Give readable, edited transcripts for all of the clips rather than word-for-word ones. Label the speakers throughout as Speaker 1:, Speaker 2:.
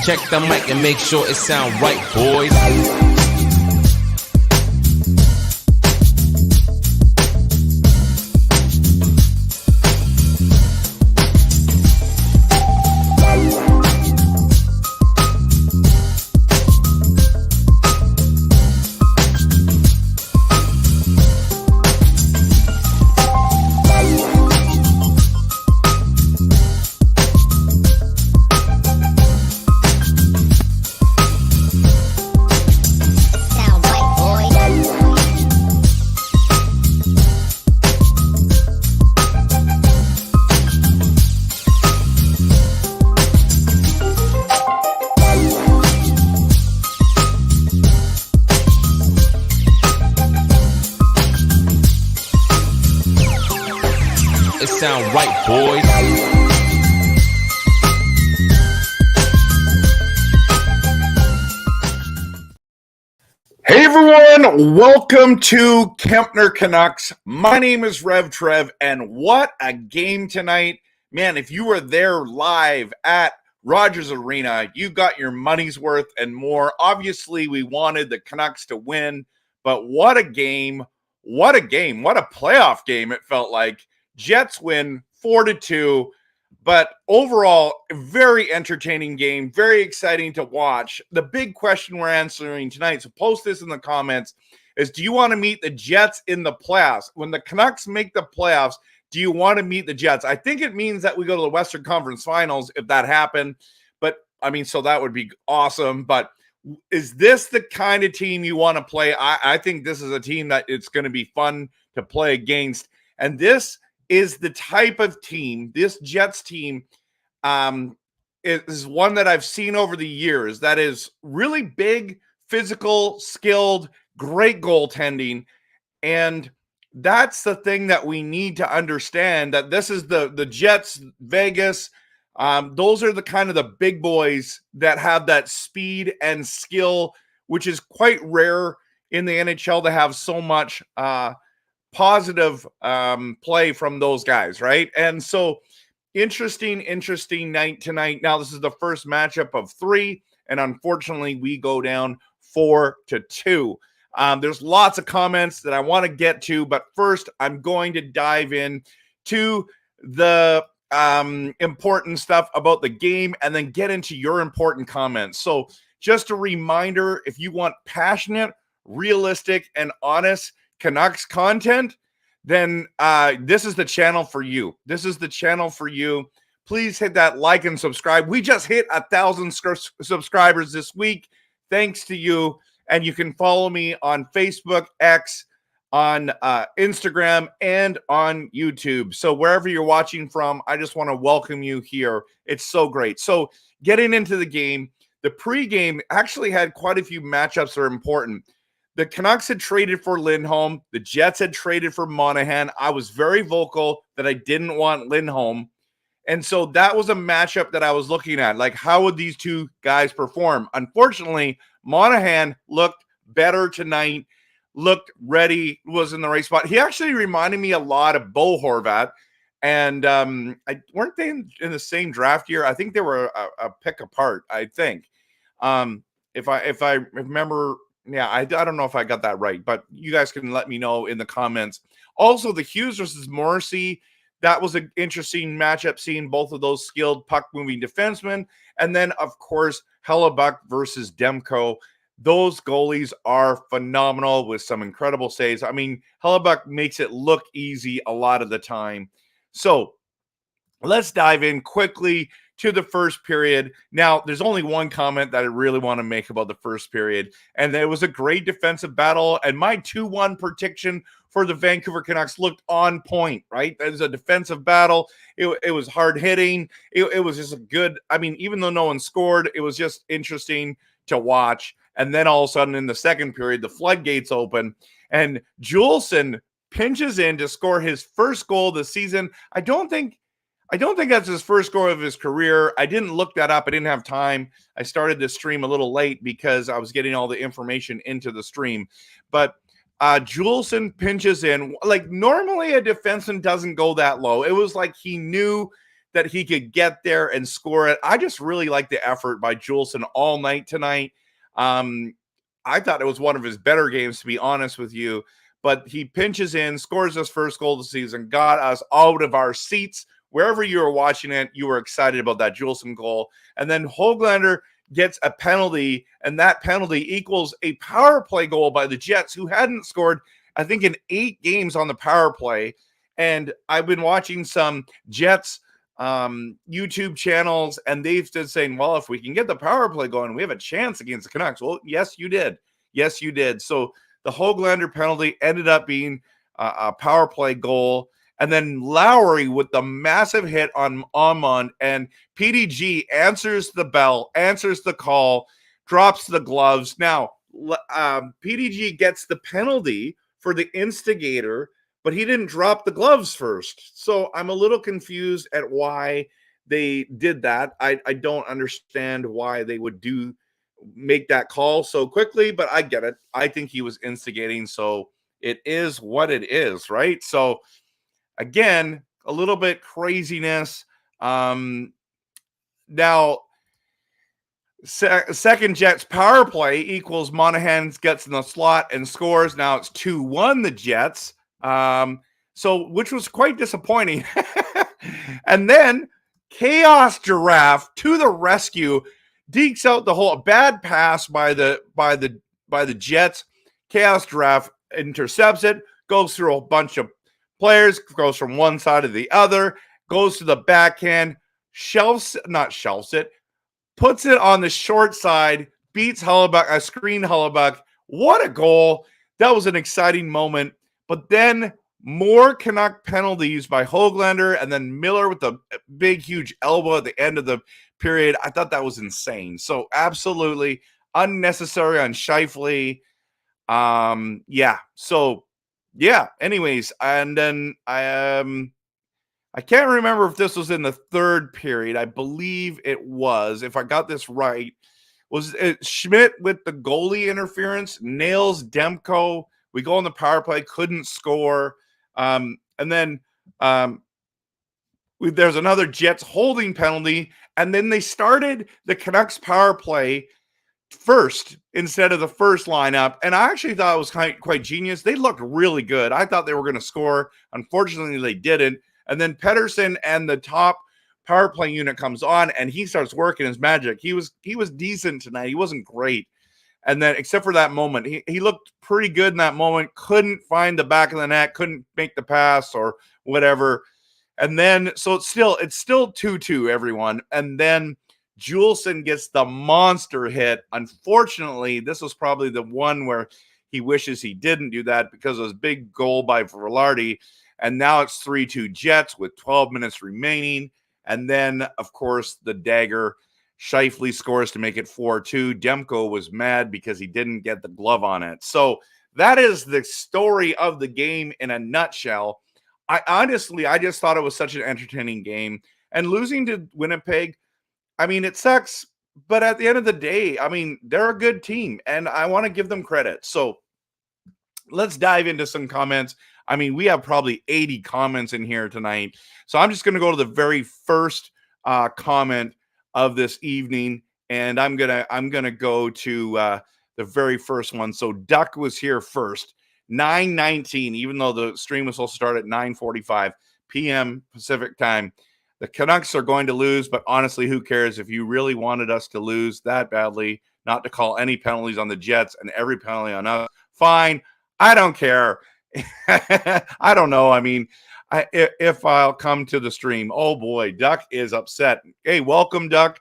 Speaker 1: Check the mic and make sure it sound right, boys. Sound right, boys.
Speaker 2: Hey everyone, welcome to Kempner Canucks. My name is RevTrev, and what a game tonight. Man, if you were there live at Rogers Arena, you got your money's worth and more. Obviously, we wanted the Canucks to win, but what a game. What a game. What a playoff game it felt like. Jets win 4-2, but overall, a very entertaining game, very exciting to watch. The big question we're answering tonight, so post this in the comments, is do you want to meet the Jets in the playoffs? When the Canucks make the playoffs, do you want to meet the Jets? I think it means that we go to the Western Conference Finals if that happened, but I mean, so that would be awesome, but is this the kind of team you want to play? I think this is a team that it's going to be fun to play against, and this is the type of team, this Jets team is one that I've seen over the years that is really big, physical, skilled, great goaltending. And that's the thing that we need to understand, that this is the Jets, Vegas. Those are the kind of the big boys that have that speed and skill, which is quite rare in the NHL to have so much positive play from those guys, right? And so interesting night tonight. Now, this is the first matchup of 3, and unfortunately, we go down 4-2. There's lots of comments that I want to get to, but first, I'm going to dive in to the important stuff about the game and then get into your important comments. So just a reminder, if you want passionate, realistic, and honest Canucks content, then this is the channel for you. This is the channel for you. Please hit that like and subscribe. We just hit 1,000 subscribers this week. Thanks to you. And you can follow me on Facebook, X, on Instagram, and on YouTube. So wherever you're watching from, I just want to welcome you here. It's so great. So getting into the game, the pregame actually had quite a few matchups that are important. The Canucks had traded for Lindholm. The Jets had traded for Monahan. I was very vocal that I didn't want Lindholm. And so that was a matchup that I was looking at. Like, how would these two guys perform? Unfortunately, Monahan looked better tonight, looked ready, was in the right spot. He actually reminded me a lot of Bo Horvat. And weren't they in the same draft year? I think they were a pick apart, I think. If I remember... Yeah, I don't know if I got that right, but you guys can let me know in the comments. Also, the Hughes versus Morrissey, that was an interesting matchup, seeing both of those skilled puck-moving defensemen. And then, of course, Hellebuck versus Demko. Those goalies are phenomenal with some incredible saves. I mean, Hellebuck makes it look easy a lot of the time. So let's dive in quickly to the first period. Now, there's only one comment that I really want to make about the first period, and it was a great defensive battle, and my 2-1 prediction for the Vancouver Canucks looked on point, right? That is a defensive battle. It was hard-hitting. It was just a good, I mean, even though no one scored, it was just interesting to watch. And then all of a sudden in the second period, the floodgates open, and Juleson pinches in to score his first goal of the season. I don't think that's his first goal of his career. I didn't look that up. I didn't have time. I started the stream a little late because I was getting all the information into the stream. But Juleson pinches in. Like, normally a defenseman doesn't go that low. It was like he knew that he could get there and score it. I just really like the effort by Juleson all night tonight. I thought it was one of his better games, to be honest with you. But he pinches in, scores his first goal of the season, got us out of our seats. Wherever you were watching it, you were excited about that Juleson goal. And then Höglander gets a penalty, and that penalty equals a power play goal by the Jets, who hadn't scored, I think, in 8 games on the power play. And I've been watching some Jets YouTube channels, and they've been saying, well, if we can get the power play going, we have a chance against the Canucks. Well, yes, you did. Yes, you did. So the Höglander penalty ended up being a power play goal. And then Lowry with the massive hit on Amon, and PDG answers the bell, answers the call, drops the gloves. Now, PDG gets the penalty for the instigator, but he didn't drop the gloves first. So I'm a little confused at why they did that. I don't understand why they would make that call so quickly, but I get it. I think he was instigating, so it is what it is, right? So again, a little bit craziness. Now, second Jets power play equals Monahan gets in the slot and scores. Now it's 2-1 the Jets. So which was quite disappointing. And then Chaos Giraffe to the rescue, dekes out the whole bad pass by the Jets. Chaos Giraffe intercepts it, goes through a bunch of players, goes from one side to the other, goes to the backhand, not shelves it, puts it on the short side, beats Hellebuyck, screen Hellebuyck. What a goal. That was an exciting moment. But then more Canuck penalties by Höglander, and then Miller with the big, huge elbow at the end of the period. I thought that was insane. So absolutely unnecessary on Scheifele. Anyways, and then I can't remember if this was in the third period. I believe it was, if I got this right. Was it Schmidt with the goalie interference, nails Demko. We go on the power play, couldn't score. And then there's another Jets holding penalty, and then they started the Canucks power play first instead of the first lineup, and I actually thought it was quite genius. They looked really good. I thought they were going to score. Unfortunately, they didn't. And then Pettersson and the top power play unit comes on, and he starts working his magic. He was decent tonight. He wasn't great. And then, except for that moment, he looked pretty good in that moment. Couldn't find the back of the net, couldn't make the pass or whatever. And then, so it's still 2-2, everyone. And then Juleson gets the monster hit. Unfortunately, this was probably the one where he wishes he didn't do that because of his big goal by Velarde. And now it's 3-2 Jets with 12 minutes remaining. And then, of course, the dagger. Scheifele scores to make it 4-2. Demko was mad because he didn't get the glove on it. So that is the story of the game in a nutshell. I just thought it was such an entertaining game. And losing to Winnipeg, I mean, it sucks. But at the end of the day, I mean, they're a good team, and I want to give them credit. So let's dive into some comments. I mean, we have probably 80 comments in here tonight. So I'm just going to go to the very first comment of this evening, and I'm gonna go to the very first one. So Duck was here first, 9:19, even though the stream was supposed to start at 9:45 p.m. Pacific time. The Canucks are going to lose, but honestly, who cares? If you really wanted us to lose that badly, not to call any penalties on the Jets and every penalty on us, fine. I don't care. I don't know. I mean, if I'll come to the stream. Oh boy, Duck is upset. Hey, welcome, Duck.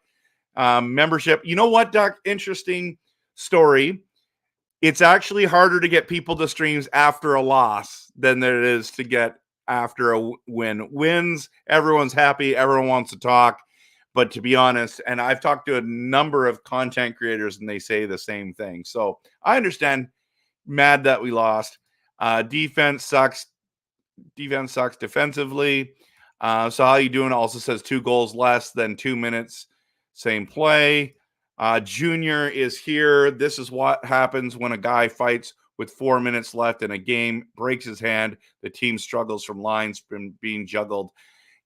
Speaker 2: Membership. You know what, Duck? Interesting story. It's actually harder to get people to streams after a loss than it is to get after a win. Wins, everyone's happy, everyone wants to talk. But to be honest, and I've talked to a number of content creators and they say the same thing. So I understand, mad that we lost. Defense sucks. Defense sucks defensively. So how you doing? Also says 2 goals less than 2 minutes. Same play. Junior is here. This is what happens when a guy fights with 4 minutes left in a game, breaks his hand. The team struggles from lines from being juggled.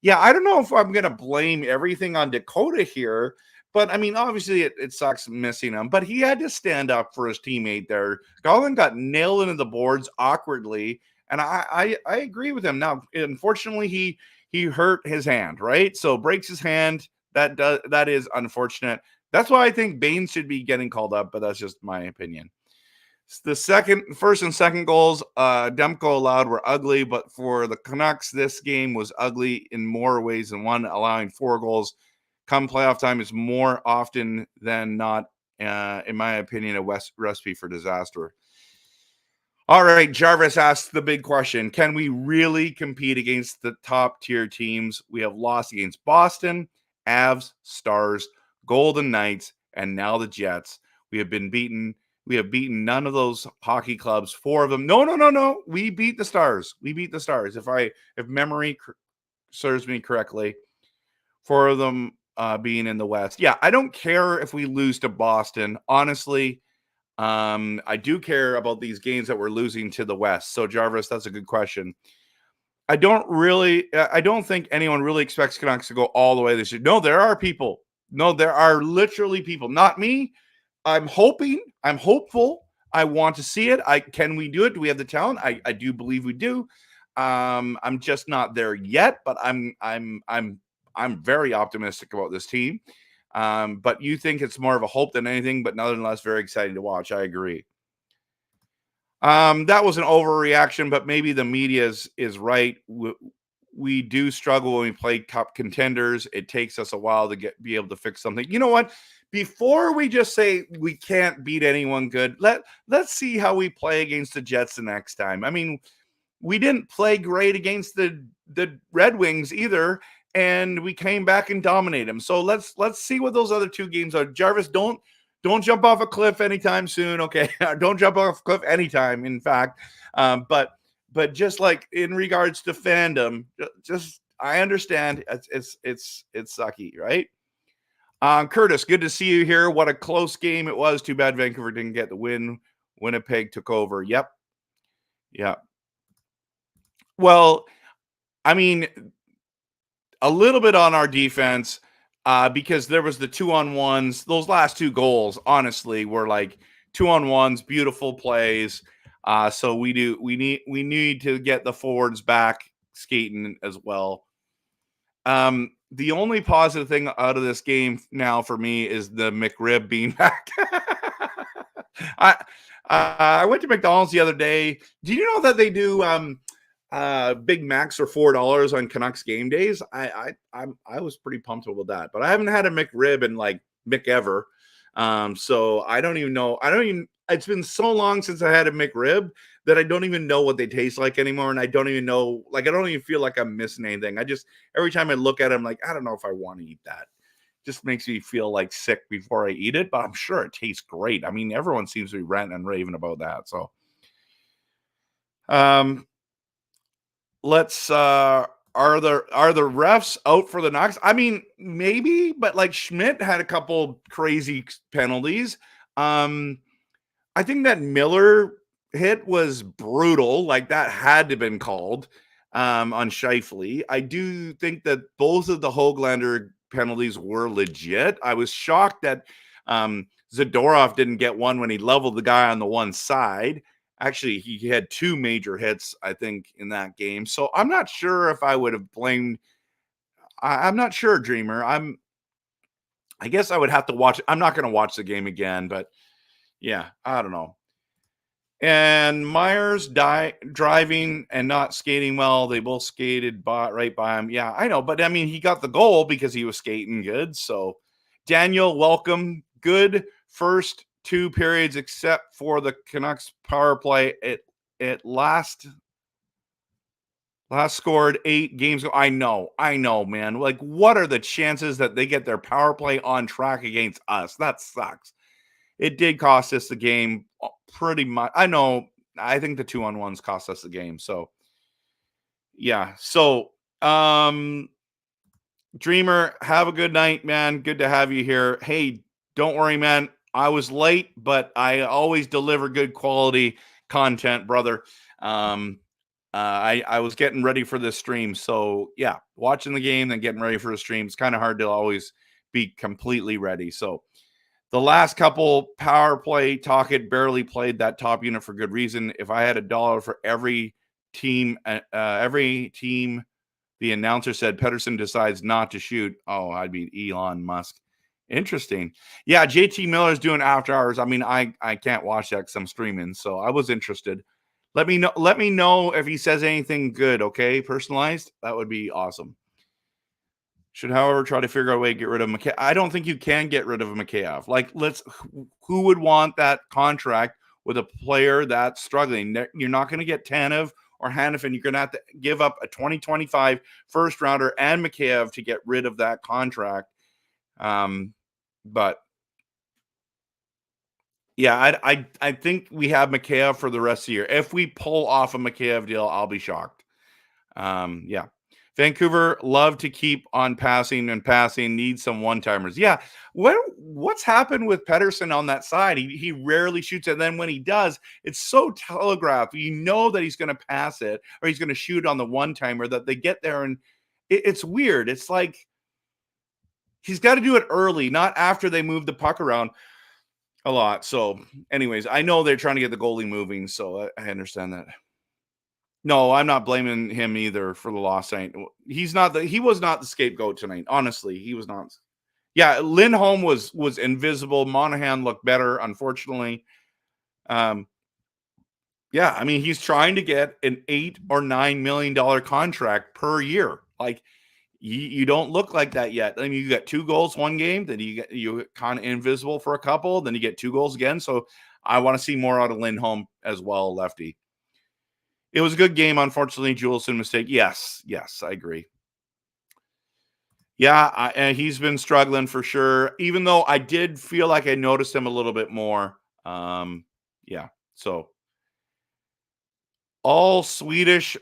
Speaker 2: Yeah, I don't know if I'm going to blame everything on Dakota here, but I mean, obviously it sucks missing him, but he had to stand up for his teammate there. Garland got nailed into the boards awkwardly, and I agree with him. Now, unfortunately, he hurt his hand, right? So breaks his hand. That is unfortunate. That's why I think Baines should be getting called up, but that's just my opinion. The first and second goals, Demko allowed were ugly, but for the Canucks, this game was ugly in more ways than one, allowing 4 goals come playoff time is more often than not, in my opinion, a recipe for disaster. All right, Jarvis asks the big question. Can we really compete against the top tier teams? We have lost against Boston, Avs, Stars, Golden Knights, and now the Jets. We have beaten none of those hockey clubs. 4 of them. No. We beat the Stars. If memory serves me correctly, 4 of them being in the West. Yeah, I don't care if we lose to Boston. Honestly, I do care about these games that we're losing to the West. So Jarvis, that's a good question. I don't think anyone really expects Canucks to go all the way this year. No, there are people. No, there are literally people. Not me. I'm hopeful. I want to see it. Can we do it? Do we have the talent? I do believe we do. I'm just not there yet, but I'm very optimistic about this team. But you think it's more of a hope than anything, but nonetheless, very exciting to watch. I agree. That was an overreaction, but maybe the media is right. We do struggle when we play cup contenders. It takes us a while to be able to fix something. You know what? Before we just say we can't beat anyone good, let's see how we play against the Jets the next time. I mean, we didn't play great against the Red Wings either, and we came back and dominated them. So let's see what those other 2 games are. Jarvis, don't jump off a cliff anytime soon, okay? Don't jump off a cliff anytime, in fact. But just like in regards to fandom, just I understand it's sucky, right? Curtis, good to see you here. What a close game it was. Too bad Vancouver didn't get the win. Winnipeg took over. Yep. Well, I mean, a little bit on our defense because there was the 2-on-1s. Those last 2 goals, honestly, were like 2-on-1s, beautiful plays. So we need to get the forwards back skating as well. The only positive thing out of this game now for me is the McRib being back. I went to McDonald's the other day. Do you know that they do Big Macs for $4 on Canucks game days? I was pretty pumped about that, but I haven't had a McRib in like McEver. So I don't even know. It's been so long since I had a McRib that I don't even know what they taste like anymore. And I don't even know, like, I don't even feel like I'm missing anything. Every time I look at it, I'm like, I don't know if I want to eat that. Just makes me feel like sick before I eat it, but I'm sure it tastes great. I mean, everyone seems to be ranting and raving about that. So, let's, are the refs out for the Knox? I mean, maybe, but like Schmidt had a couple crazy penalties. I think that Miller hit was brutal. Like that had to have been called on Scheifele. I do think that both of the Höglander penalties were legit. I was shocked that Zadorov didn't get one when he leveled the guy on the one side. Actually, he had 2 major hits, I think, in that game. So I'm not sure if I would have blamed. I'm not sure, Dreamer. I guess I would have to watch. I'm not going to watch the game again, but yeah, I don't know. And Myers driving and not skating well. They both skated right by him. Yeah, I know. But I mean, he got the goal because he was skating good. So Daniel, welcome. Good first 2 periods, except for the Canucks power play. It last scored 8 games ago. I know, man. Like, what are the chances that they get their power play on track against us? That sucks. It did cost us the game pretty much. I know. I think the 2-on-1s cost us the game. So, yeah. So, Dreamer, have a good night, man. Good to have you here. Hey, don't worry, man. I was late, but I always deliver good quality content, brother. I was getting ready for this stream. So yeah, watching the game, then getting ready for the stream. It's kind of hard to always be completely ready. So the last couple power play, Talkett barely played that top unit for good reason. If I had $1 for every team, the announcer said Pedersen decides not to shoot. Oh, I'd be Elon Musk. Interesting. Yeah, JT Miller's doing after hours. I mean, I can't watch that because I'm streaming, so I was interested. Let me know if he says anything good, okay? Personalized. That would be awesome. Should, however, try to figure out a way to get rid of Mikheyev. I don't think you can get rid of Mikheyev. Like, who would want that contract with a player that's struggling? You're not going to get Tanev or Hanifin. You're going to have to give up a 2025 first rounder and Mikheyev to get rid of that contract. But yeah, I think we have Mikheyev for the rest of the year. If we pull off a Mikheyev deal, I'll be shocked. Yeah. Vancouver love to keep on passing, needs some one-timers. Yeah. What's happened with Pedersen on that side? He rarely shoots it. And then when he does, it's so telegraphed. You know that he's going to pass it or he's going to shoot on the one-timer, that they get there and it's weird. It's like he's got to do it early, not after they move the puck around a lot. So anyways, I know they're trying to get the goalie moving, so I understand that. No, I'm not blaming him either for the loss. He was not the scapegoat tonight. Honestly, he was not. Yeah, Lindholm was invisible. Monahan looked better, unfortunately. Yeah, I mean, he's trying to get an $8 or $9 million contract per year. Like, you don't look like that yet. I mean, you got 2 goals one game, then you kind of invisible for a couple, then you get 2 goals again. So I want to see more out of Lindholm as well, lefty. It was a good game. Unfortunately, Juleson mistake. Yes, I agree. Yeah, and he's been struggling for sure, even though I did feel like I noticed him a little bit more. Yeah, so all Swedish,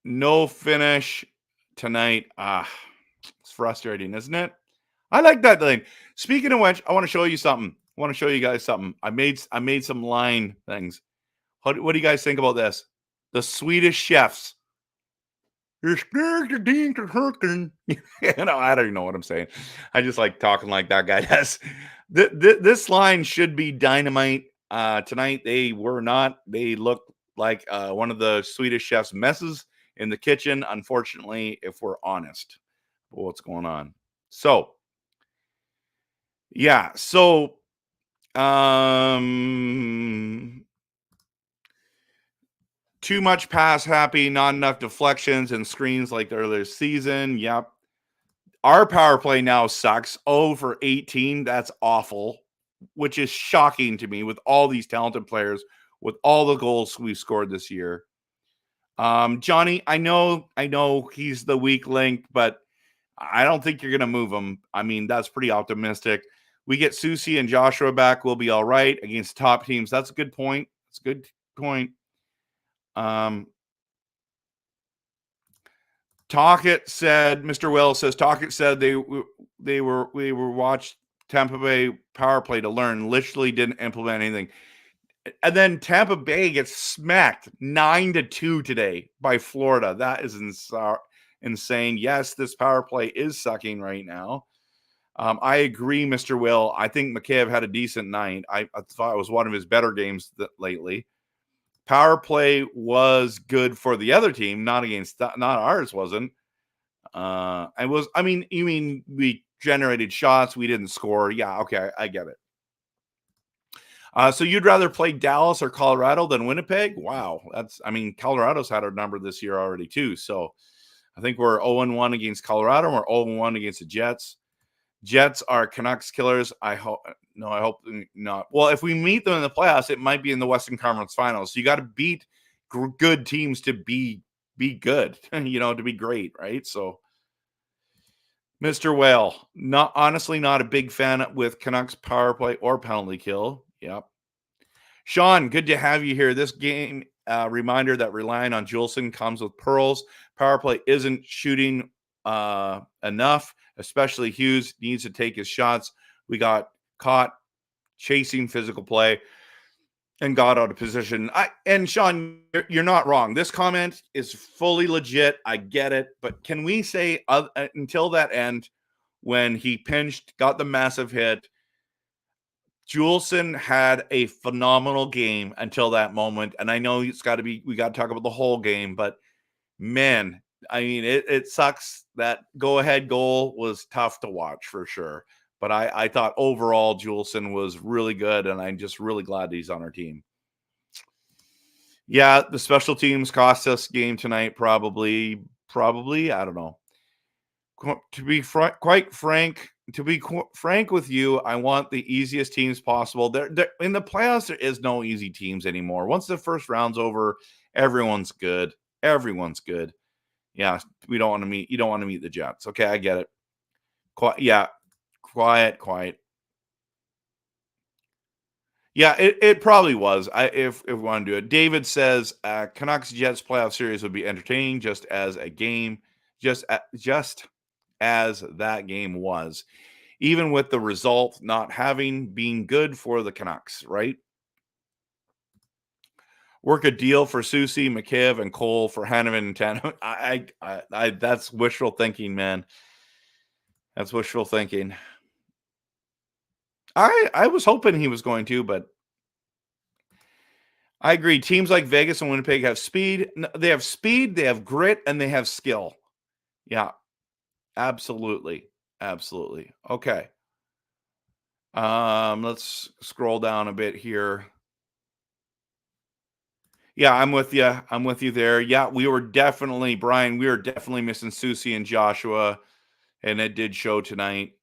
Speaker 2: no finish tonight. It's frustrating, isn't it? I like that thing. Speaking of which, I want to show you something. I want to show you guys something. I made some line things. What do you guys think about this? The Swedish chefs. You know, I don't even know what I'm saying. I just like talking like that guy does. This line should be dynamite. Tonight they were not. They looked like one of the Swedish chefs' messes in the kitchen. Unfortunately, if we're honest, what's going on? So, yeah. So, too much pass happy, not enough deflections and screens like the earlier season. Yep. Our power play now sucks. 0 for 18. That's awful, which is shocking to me with all these talented players, with all the goals we've scored this year. Johnny, I know he's the weak link, but I don't think you're going to move him. I mean, that's pretty optimistic. We get Susie and Joshua back, we'll be all right against top teams. That's a good point. That's a good point. Talkett said, Mr. Wells says, Talkett said we were watched Tampa Bay power play to learn, literally didn't implement anything. And then Tampa Bay gets smacked 9-2 today by Florida. That is insane. Yes, this power play is sucking right now. I agree, Mr. Will. I think Mikheyev had a decent night. I thought it was one of his better games lately. Power play was good for the other team, not ours. Wasn't. You mean we generated shots, we didn't score. Yeah, okay, I get it. So you'd rather play Dallas or Colorado than Winnipeg? Wow, Colorado's had our number this year already too. So I think we're 0-1 against Colorado. And we're 0-1 against the Jets. Jets are Canucks killers. I hope not. Well, if we meet them in the playoffs, it might be in the Western Conference Finals. So you got to beat good teams to be good, to be great, right? So, Mr. Whale, honestly not a big fan with Canucks power play or penalty kill. Yep. Sean, good to have you here. This game reminder that relying on Juleson comes with pearls. Power play isn't shooting enough. Especially Hughes needs to take his shots. We got caught chasing physical play. and got out of position. And Sean, you're not wrong. This comment is fully legit. I get it. But can we say until that end, when he pinched, got the massive hit, Juleson had a phenomenal game until that moment. And I know it's got to be, we got to talk about the whole game, but man, I mean, it sucks. That go-ahead goal was tough to watch for sure. But I thought overall Juleson was really good, and I'm just really glad that he's on our team. Yeah, the special teams cost us game tonight, probably. I don't know. To be quite frank, with you, I want the easiest teams possible. There in the playoffs, there is no easy teams anymore. Once the first round's over, everyone's good. Everyone's good. Yeah, we don't want to meet. You don't want to meet the Jets. Okay, I get it. Quiet. Yeah, it probably was. If we want to do it. David says Canucks Jets playoff series would be entertaining, just as a game, just as that game was, even with the result not having been good for the Canucks, right? Work a deal for Susie, McKiv, and Cole for Hanneman and Tanev. I that's wishful thinking, man. That's wishful thinking. I was hoping he was going to, but I agree. Teams like Vegas and Winnipeg have speed. They have speed, they have grit, and they have skill. Yeah, absolutely. Okay. Let's scroll down a bit here. Yeah, I'm with you there. Yeah, we were definitely, Brian, we were definitely missing Susie and Joshua, and it did show tonight.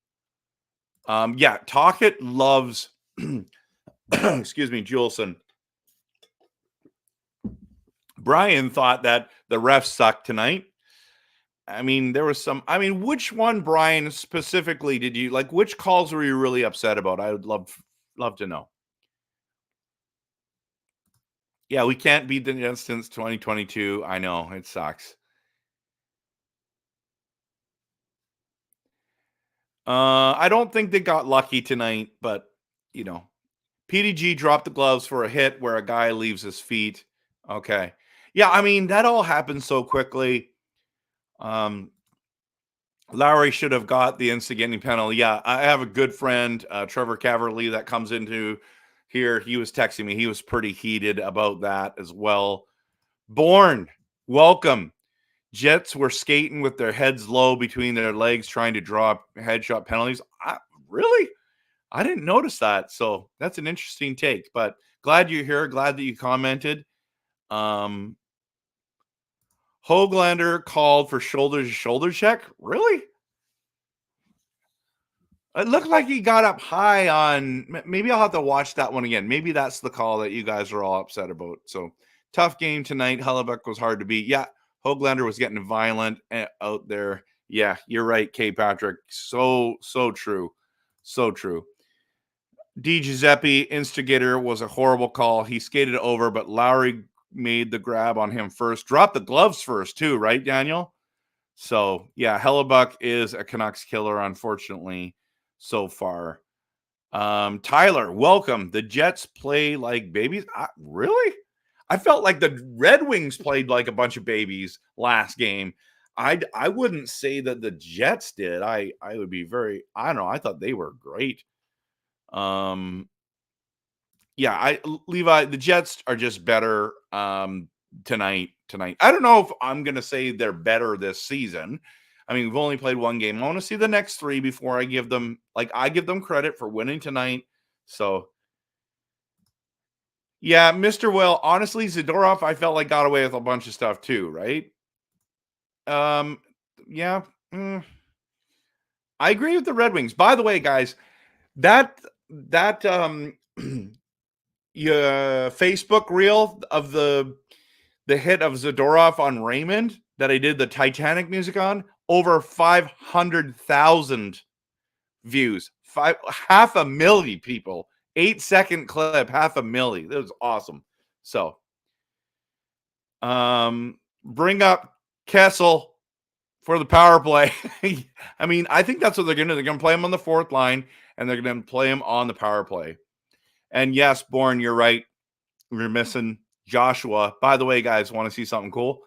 Speaker 2: Yeah, Tocchet loves excuse me, Juleson. Brian thought that the refs sucked tonight. I mean, there was some. I mean, which one, Brian, specifically did you like? Which calls were you really upset about? I would love to know. Yeah, we can't beat the Jets since 2022. I know it sucks. I don't think they got lucky tonight, but you know, PDG dropped the gloves for a hit where a guy leaves his feet. Okay, yeah, I mean that all happened so quickly. Lowry should have got the instigating penalty. Yeah, I have a good friend, Trevor Caverly, that comes into here. He was texting me. He was pretty heated about that as well. Born, welcome. Jets were skating with their heads low between their legs, trying to draw headshot penalties. Really? I didn't notice that. So that's an interesting take. But glad you're here. Glad that you commented. Hoglander called for shoulder check. Really? It looked like he got up high on. Maybe I'll have to watch that one again. Maybe that's the call that you guys are all upset about. So tough game tonight. Hellebuck was hard to beat. Yeah, Hoglander was getting violent out there. Yeah, you're right, K. Patrick. So true. So true. D. Giuseppe, instigator, was a horrible call. He skated over, but Lowry made the grab on him first. Dropped the gloves first, too, right, Daniel? So, yeah, Hellebuck is a Canucks killer, unfortunately, so far. Tyler, welcome. The Jets play like babies. Really? I felt like the Red Wings played like a bunch of babies last game. I wouldn't say that the Jets did. I would be very, I don't know. I thought they were great. Yeah, Levi, the Jets are just better tonight. I don't know if I'm going to say they're better this season. I mean, we've only played one game. I want to see the next three before I give them credit for winning tonight. So, yeah, Mr. Will, honestly, Zadorov, I felt like got away with a bunch of stuff too, right? Yeah. I agree with the Red Wings. By the way, guys, that Facebook reel of the hit of Zadorov on Raymond that I did the Titanic music on, over 500,000 views. 500,000 people. 8-second clip, 500,000. That was awesome. So, bring up Kessel for the power play. I mean, I think that's what they're going to do. They're going to play him on the fourth line, and they're going to play him on the power play. And yes, Born, you're right. We're missing Joshua. By the way, guys, want to see something cool?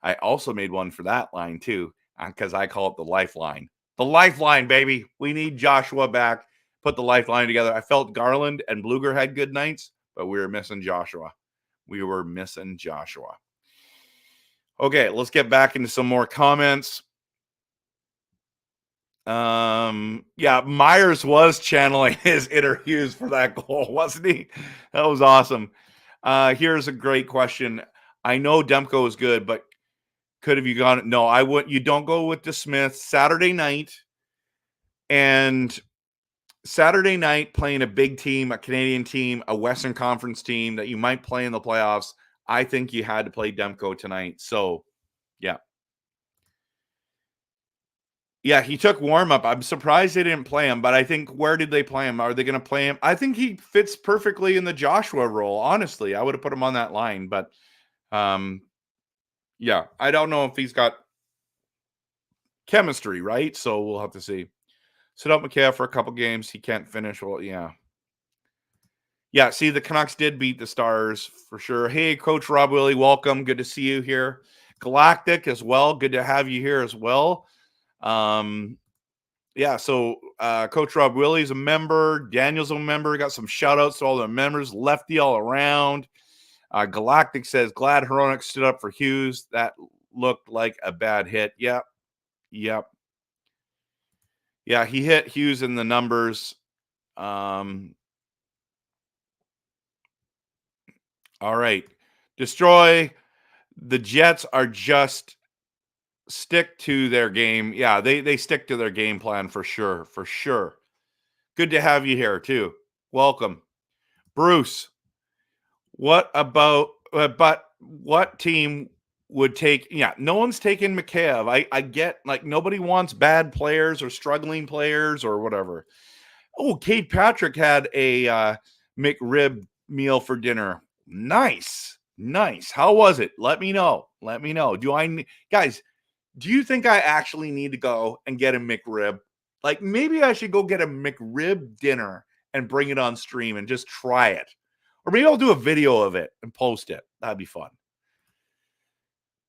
Speaker 2: I also made one for that line too, because I call it the lifeline. The lifeline, baby. We need Joshua back. Put the lifeline together. I felt Garland and Bluger had good nights, but we were missing Joshua. We were missing Joshua. Okay, let's get back into some more comments. Yeah, Myers was channeling his interviews for that goal, wasn't he? That was awesome. Here's a great question. I know Demko is good, but could have you gone? No, I would. You don't go with the Smith Saturday night, and Saturday night playing a big team, a Canadian team, a Western Conference team that you might play in the playoffs. I think you had to play Demko tonight. So, yeah. Yeah, he took warm-up. I'm surprised they didn't play him, but I think where did they play him? Are they going to play him? I think he fits perfectly in the Joshua role, honestly. I would have put him on that line, but yeah, I don't know if he's got chemistry, right? So we'll have to see. Sit out McKay for a couple games. He can't finish. Well, yeah. Yeah, see, the Canucks did beat the Stars for sure. Hey, Coach Rob Willie, welcome. Good to see you here. Galactic as well. Good to have you here as well. Yeah, so Coach Rob Willie's a member. Daniel's a member. Got some shout outs to all the members. Lefty all around. Galactic says, glad Hronek stood up for Hughes. That looked like a bad hit. Yep. Yeah, he hit Hughes in the numbers. All right. Destroy. The Jets are just stick to their game. Yeah, they stick to their game plan for sure. For sure. Good to have you here too. Welcome. Bruce, what about but what team would take? Yeah, no one's taking McCabe. I get, like, nobody wants bad players or struggling players or whatever. Oh, Kate Patrick had a McRib meal for dinner. Nice. How was it? Let me know. Guys, do you think I actually need to go and get a McRib? Like, maybe I should go get a McRib dinner and bring it on stream and just try it. Or maybe I'll do a video of it and post it. That'd be fun.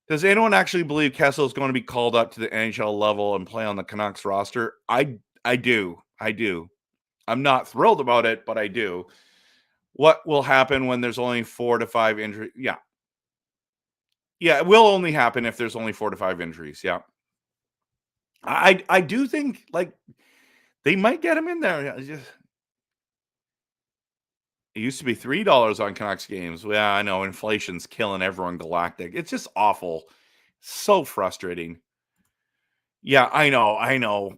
Speaker 2: Does anyone actually believe Kessel is going to be called up to the NHL level and play on the Canucks roster? I do. I'm not thrilled about it, but I do. What will happen when there's only 4 to 5 injuries? Yeah, it will only happen if there's only 4 to 5 injuries. Yeah. I do think, like, they might get him in there. It used to be $3 on Canucks games. Yeah, I know. Inflation's killing everyone, Galactic. It's just awful. So frustrating. Yeah, I know.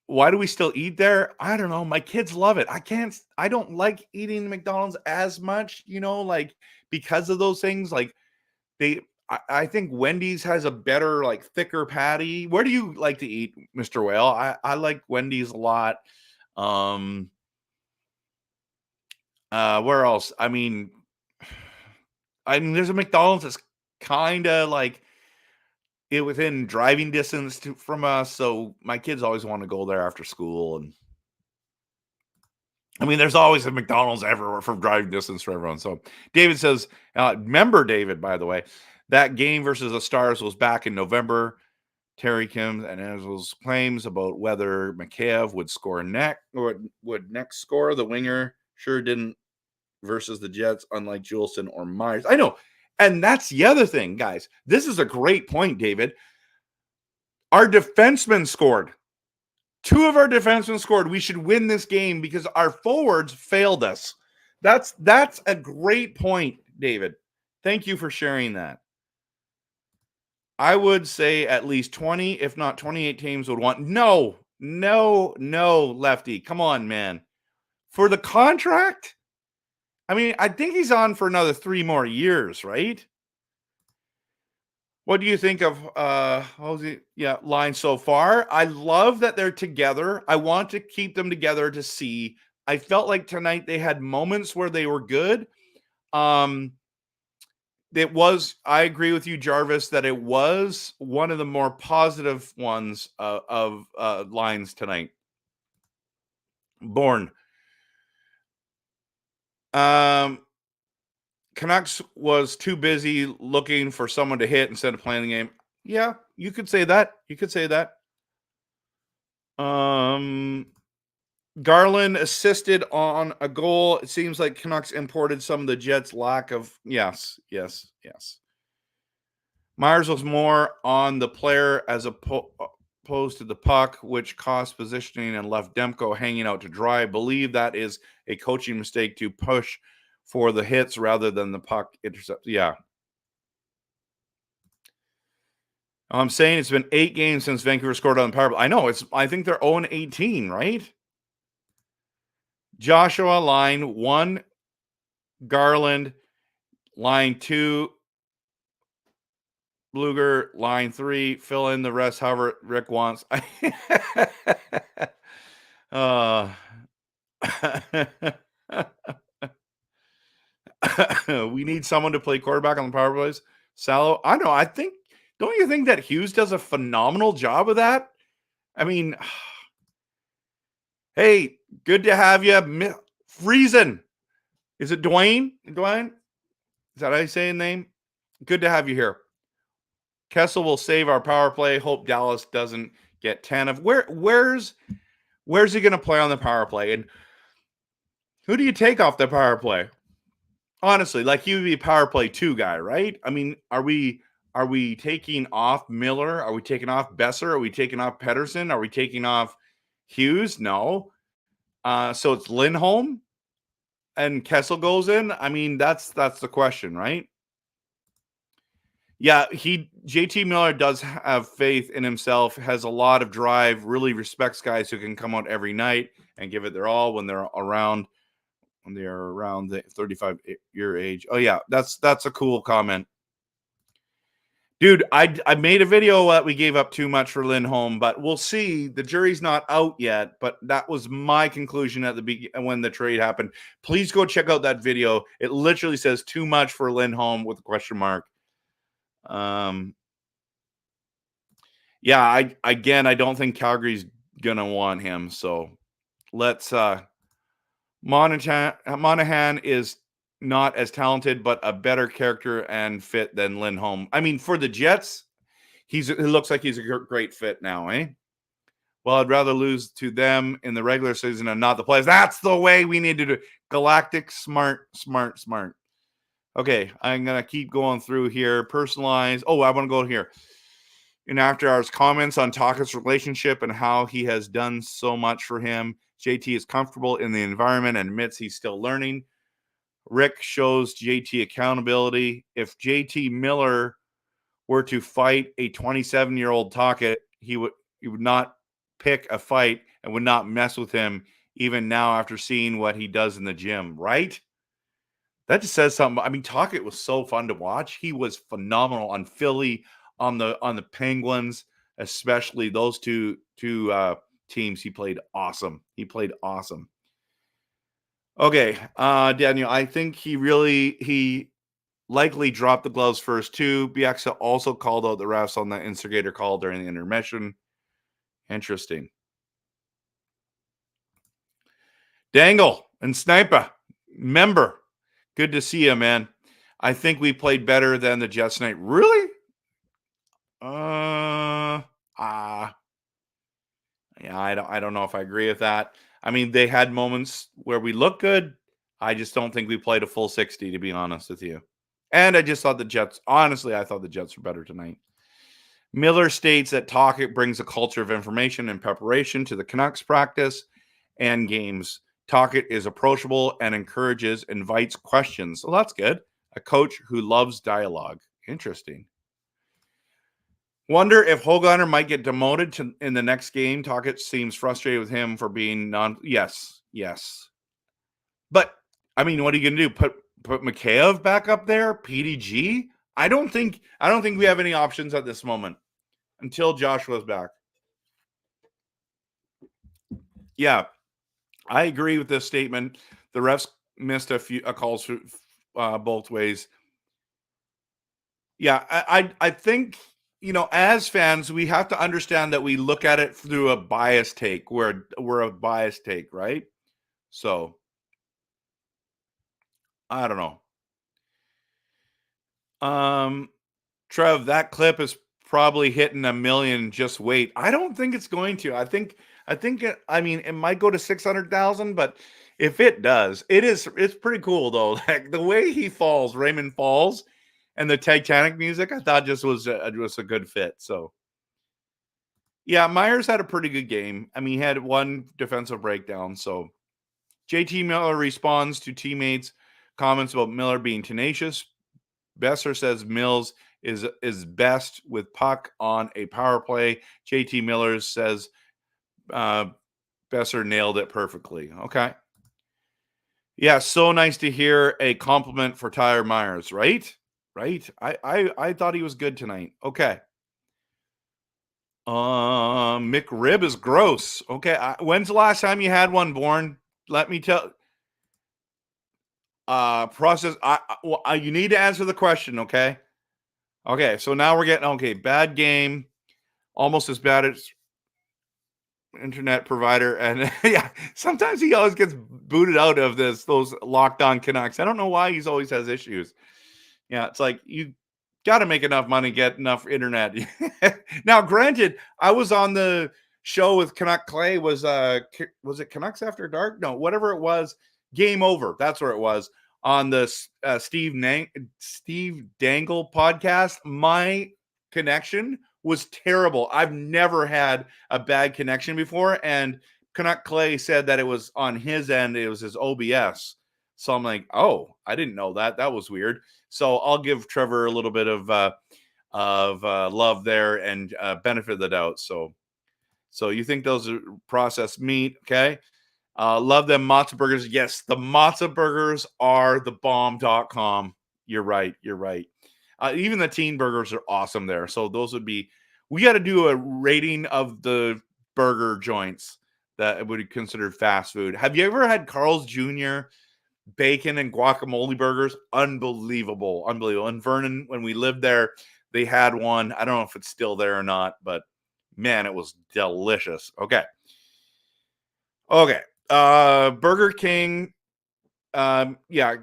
Speaker 2: Why do we still eat there? I don't know. My kids love it. I don't like eating McDonald's as much, like, because of those things. Like, I think Wendy's has a better, like, thicker patty. Where do you like to eat, Mr. Whale? I like Wendy's a lot. Where else? I mean, there's a McDonald's that's kind of like within driving distance from us. So my kids always want to go there after school. And I mean, there's always a McDonald's everywhere from driving distance for everyone. So David says, member David, by the way, that game versus the Stars was back in November. Terry Kim and Angela's claims about whether McCabe would score would next score. The winger sure didn't versus the Jets, unlike Juleson or Myers. I know. And that's the other thing, guys. This is a great point, David. Our defensemen scored. 2 of our defensemen scored. We should win this game because our forwards failed us. That's a great point, David. Thank you for sharing that. I would say at least 20, if not 28 teams would want. No, Lefty. Come on, man. For the contract? I mean, I think he's on for another 3 more years, right? What do you think of line so far? I love that they're together. I want to keep them together to see. I felt like tonight they had moments where they were good. I agree with you, Jarvis, that it was one of the more positive ones of lines tonight. Born. Canucks was too busy looking for someone to hit instead of playing the game. Yeah, you could say that. You could say that. Garland assisted on a goal. It seems like Canucks imported some of the Jets' lack of. Yes. Myers was more on the player as opposed to the puck, which cost positioning and left Demko hanging out to dry. I believe that is a coaching mistake to push for the hits rather than the puck intercept. Yeah. I'm saying it's been 8 games since Vancouver scored on the power play. I know. I think they're 0-18, right? Joshua, line 1. Garland, line 2. Bluger, line 3. Fill in the rest however Rick wants. We need someone to play quarterback on the power plays. Salo, I know. Don't you think that Hughes does a phenomenal job of that? I mean, hey, good to have you. Friesen. Is it Dwayne? Dwayne? Is that how you say his name? Good to have you here. Kessel will save our power play. Hope Dallas doesn't get 10 of where's he going to play on the power play? And who do you take off the power play? Honestly, like he would be a power play 2 guy, right? I mean, are we taking off Miller? Are we taking off Besser? Are we taking off Pedersen? Are we taking off Hughes? No. So it's Lindholm and Kessel goes in. I mean, that's the question, right? Yeah, JT Miller does have faith in himself, has a lot of drive, really respects guys who can come out every night and give it their all when they're around the 35-year age. Oh yeah, that's a cool comment. Dude, I made a video that we gave up too much for Lindholm, but we'll see. The jury's not out yet, but that was my conclusion at the beginning when the trade happened. Please go check out that video. It literally says too much for Lindholm with a question mark. Yeah, I don't think Calgary's gonna want him. So let's Monahan is not as talented, but a better character and fit than Lindholm. I mean, for the Jets, it looks like he's a great fit now, eh? Well, I'd rather lose to them in the regular season and not the playoffs. That's the way we need to do it. Galactic, smart. Okay, I'm going to keep going through here. Personalized. Oh, I want to go here. In After Hours comments on Tocchet's relationship and how he has done so much for him. JT is comfortable in the environment and admits he's still learning. Rick shows JT accountability. If JT Miller were to fight a 27-year-old Tocchet, he would not pick a fight and would not mess with him even now after seeing what he does in the gym, right? That just says something. I mean, Tocchet was so fun to watch. He was phenomenal on Philly, on the Penguins, especially those two teams. He played awesome. Okay, Daniel, I think he likely dropped the gloves first too. Bieksa also called out the refs on the instigator call during the intermission. Interesting. Dangle and Sniper, member. Good to see you, man. I think we played better than the Jets tonight. Really? Yeah, I don't know if I agree with that. I mean, they had moments where we looked good. I just don't think we played a full 60, to be honest with you. And I just thought the Jets, honestly, I thought the Jets were better tonight. Miller states that Tocchet brings a culture of information and preparation to the Canucks practice and games. Tocchet is approachable and invites questions. So that's good. A coach who loves dialogue. Interesting. Wonder if Hoglander might get demoted in the next game. Tocchet seems frustrated with him for being Yes. But I mean, what are you going to do? Put Mikheyev back up there? PDG? I don't think we have any options at this moment until Joshua's back. Yeah, I agree with this statement. The refs missed a few calls both ways. Yeah, I think, as fans, we have to understand that we look at it through a biased take. We're a biased take, right? So, I don't know. Trev, that clip is probably hitting 1 million. Just wait. I don't think it's going to. I mean, it might go to 600,000, but if it does, it's pretty cool though. Like the way he falls, Raymond falls, and the Titanic music, I thought just was a good fit. So yeah, Myers had a pretty good game. I mean, he had one defensive breakdown. So JT Miller responds to teammates' comments about Miller being tenacious. Besser says Mills is best with puck on a power play. JT Miller says Besser nailed it perfectly. Okay. Yeah, so nice to hear a compliment for Tyler Myers, right? Right? I thought he was good tonight. Okay. McRib is gross. Okay. When's the last time you had one, Born? Let me tell. Process. You need to answer the question. Okay. Okay. So now we're getting bad game, almost as bad as internet provider, and yeah, sometimes he always gets booted out of those Locked On Canucks. I don't know why he's always has issues. Yeah, it's like you got to make enough money, get enough internet. Now, granted, I was on the show with Canuck Clay. Was it Canucks After Dark? No, whatever it was. Game Over. That's where it was on the Steve Dangle podcast. My connection was terrible. I've never had a bad connection before, and Canuck Clay said that it was on his end. It was his OBS. So I'm like, oh, I didn't know that. That was weird. So I'll give Trevor a little bit of love there and benefit of the doubt. So you think those are processed meat? Okay. Love them matzo burgers. Yes, the matzo burgers are the bomb.com. You're right. Even the teen burgers are awesome there. So those would be, we got to do a rating of the burger joints that would be considered fast food. Have you ever had Carl's Jr. bacon and guacamole burgers? Unbelievable. And Vernon, when we lived there, they had one. I don't know if it's still there or not, but man, it was delicious. Okay. Burger King. Yeah.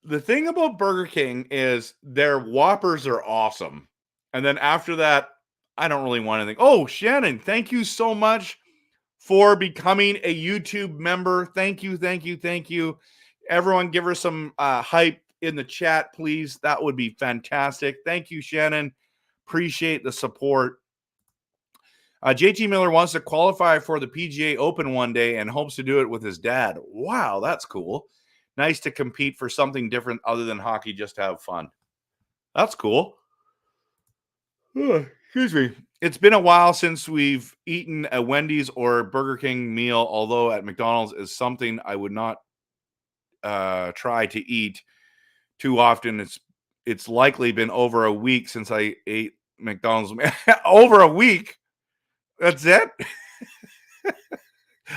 Speaker 2: The thing about Burger King is their Whoppers are awesome. And then after that, I don't really want anything. Oh, Shannon, thank you so much for becoming a YouTube member. Thank you. Everyone give her some hype in the chat, please. That would be fantastic. Thank you, Shannon. Appreciate the support. JT Miller wants to qualify for the PGA Open one day and hopes to do it with his dad. Wow, that's cool. Nice to compete for something different other than hockey, just to have fun. That's cool. Excuse me. It's been a while since we've eaten a Wendy's or Burger King meal, although at McDonald's is something I would not try to eat too often. It's likely been over a week since I ate McDonald's. Over a week? That's it?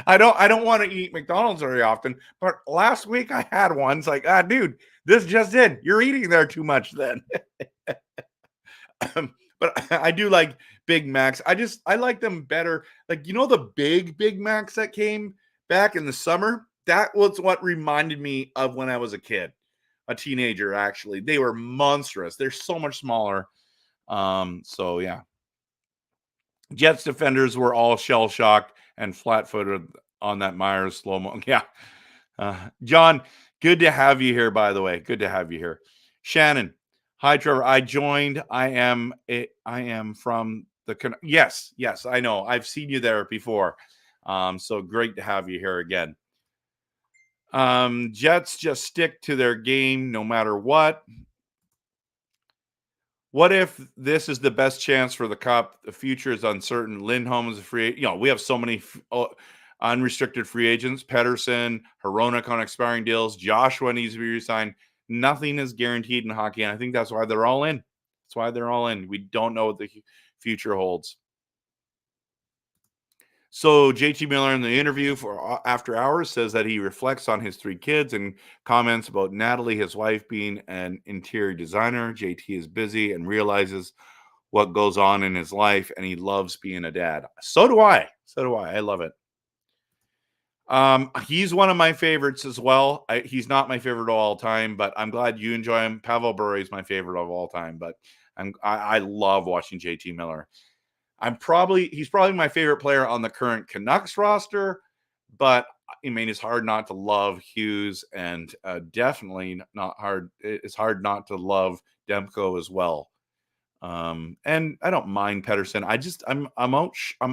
Speaker 2: I don't want to eat McDonald's very often, but last week I had one. It's like, dude, this just in. You're eating there too much then. But I do like Big Macs. I like them better. Like, the Big Macs that came back in the summer? That was what reminded me of when I was a kid, a teenager, actually. They were monstrous. They're so much smaller. So yeah. Jets defenders were all shell-shocked and flat-footed on that Myers slow-mo. Yeah. John, good to have you here, by the way. Good to have you here. Shannon, hi, Trevor. I joined. I am from the... Yes, I know. I've seen you there before. So great to have you here again. Jets just stick to their game no matter what. What if this is the best chance for the Cup? The future is uncertain. Lindholm is a free agent. We have so many unrestricted free agents. Pedersen, Hronek on expiring deals. Joshua needs to be re-signed. Nothing is guaranteed in hockey, and I think that's why they're all in. That's why they're all in. We don't know what the future holds. So JT Miller in the interview for After Hours says that he reflects on his 3 kids and comments about Natalie, his wife, being an interior designer. JT is busy and realizes what goes on in his life, and he loves being a dad. So do I. I love it. He's one of my favorites as well. He's not my favorite of all time, but I'm glad you enjoy him. Pavel Bure is my favorite of all time, but I love watching JT Miller. He's probably my favorite player on the current Canucks roster, but I mean, it's hard not to love Hughes, and definitely not hard. It's hard not to love Demko as well. And I don't mind Pedersen. I'm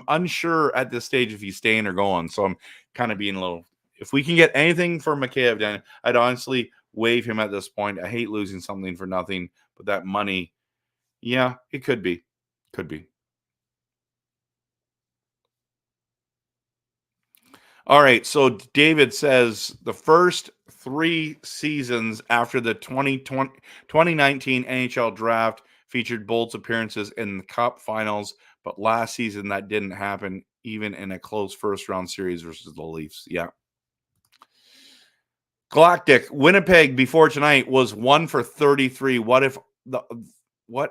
Speaker 2: unsure at this stage if he's staying or going. So I'm kind of being a little. If we can get anything for Mikheyev, then I'd honestly waive him at this point. I hate losing something for nothing, but that money, yeah, it could be. All right. So David says the first 3 seasons after the 2019 NHL draft featured Bolt's appearances in the Cup finals, but last season that didn't happen, even in a close first round series versus the Leafs. Yeah. Galactic Winnipeg before tonight was 1 for 33. What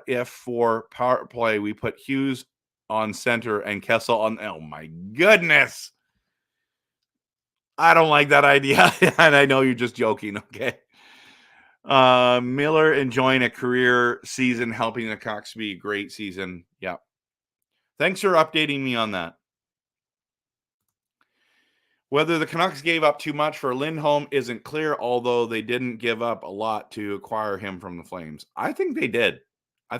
Speaker 2: if for power play we put Hughes on center and Kessel on? Oh my goodness. I don't like that idea. And I know you're just joking. Okay. Miller enjoying a career season, helping the Canucks be a great season. Yeah. Thanks for updating me on that. Whether the Canucks gave up too much for Lindholm isn't clear, although they didn't give up a lot to acquire him from the Flames. I think they did. Oh,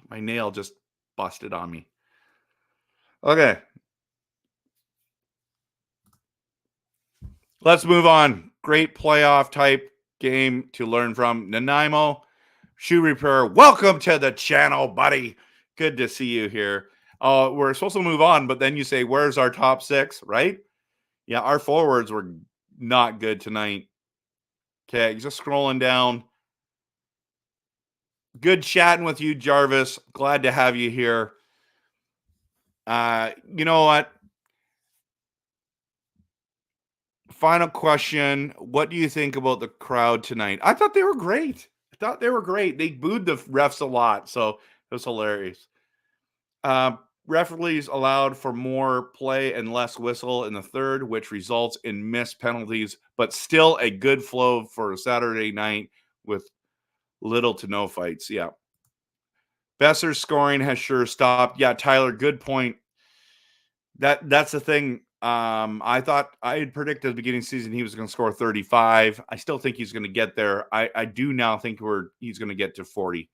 Speaker 2: my nail just busted on me. Okay. Let's move on. Great playoff type game to learn from. Nanaimo, shoe repair. Welcome to the channel, buddy. Good to see you here. We're supposed to move on, but then you say, where's our top 6, right? Yeah, our forwards were not good tonight. Okay, just scrolling down. Good chatting with you, Jarvis. Glad to have you here. You know what? Final question. What do you think about the crowd tonight? I thought they were great. They booed the refs a lot, so it was hilarious. Referees allowed for more play and less whistle in the third, which results in missed penalties, but still a good flow for a Saturday night with little to no fights. Yeah. Besser's scoring has sure stopped. Yeah, Tyler, good point. That's the thing. I thought I had predicted at the beginning of the season he was going to score 35. I still think he's going to get there. I do now think he's going to get to 40.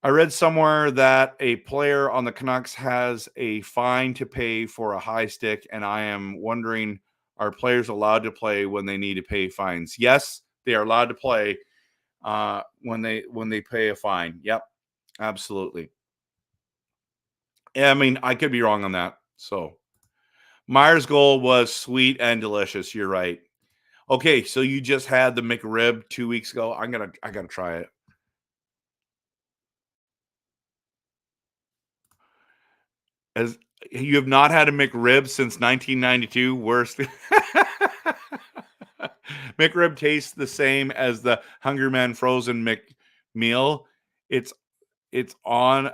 Speaker 2: I read somewhere that a player on the Canucks has a fine to pay for a high stick, and I am wondering, are players allowed to play when they need to pay fines? Yes, they are allowed to play when they pay a fine. Yep, absolutely. I mean, I could be wrong on that. So Myers' goal was sweet and delicious. You're right. Okay, so you just had the McRib 2 weeks ago. I gotta try it. As you have not had a McRib since 1992. Worst. McRib tastes the same as the Hungry Man frozen McMeal. It's on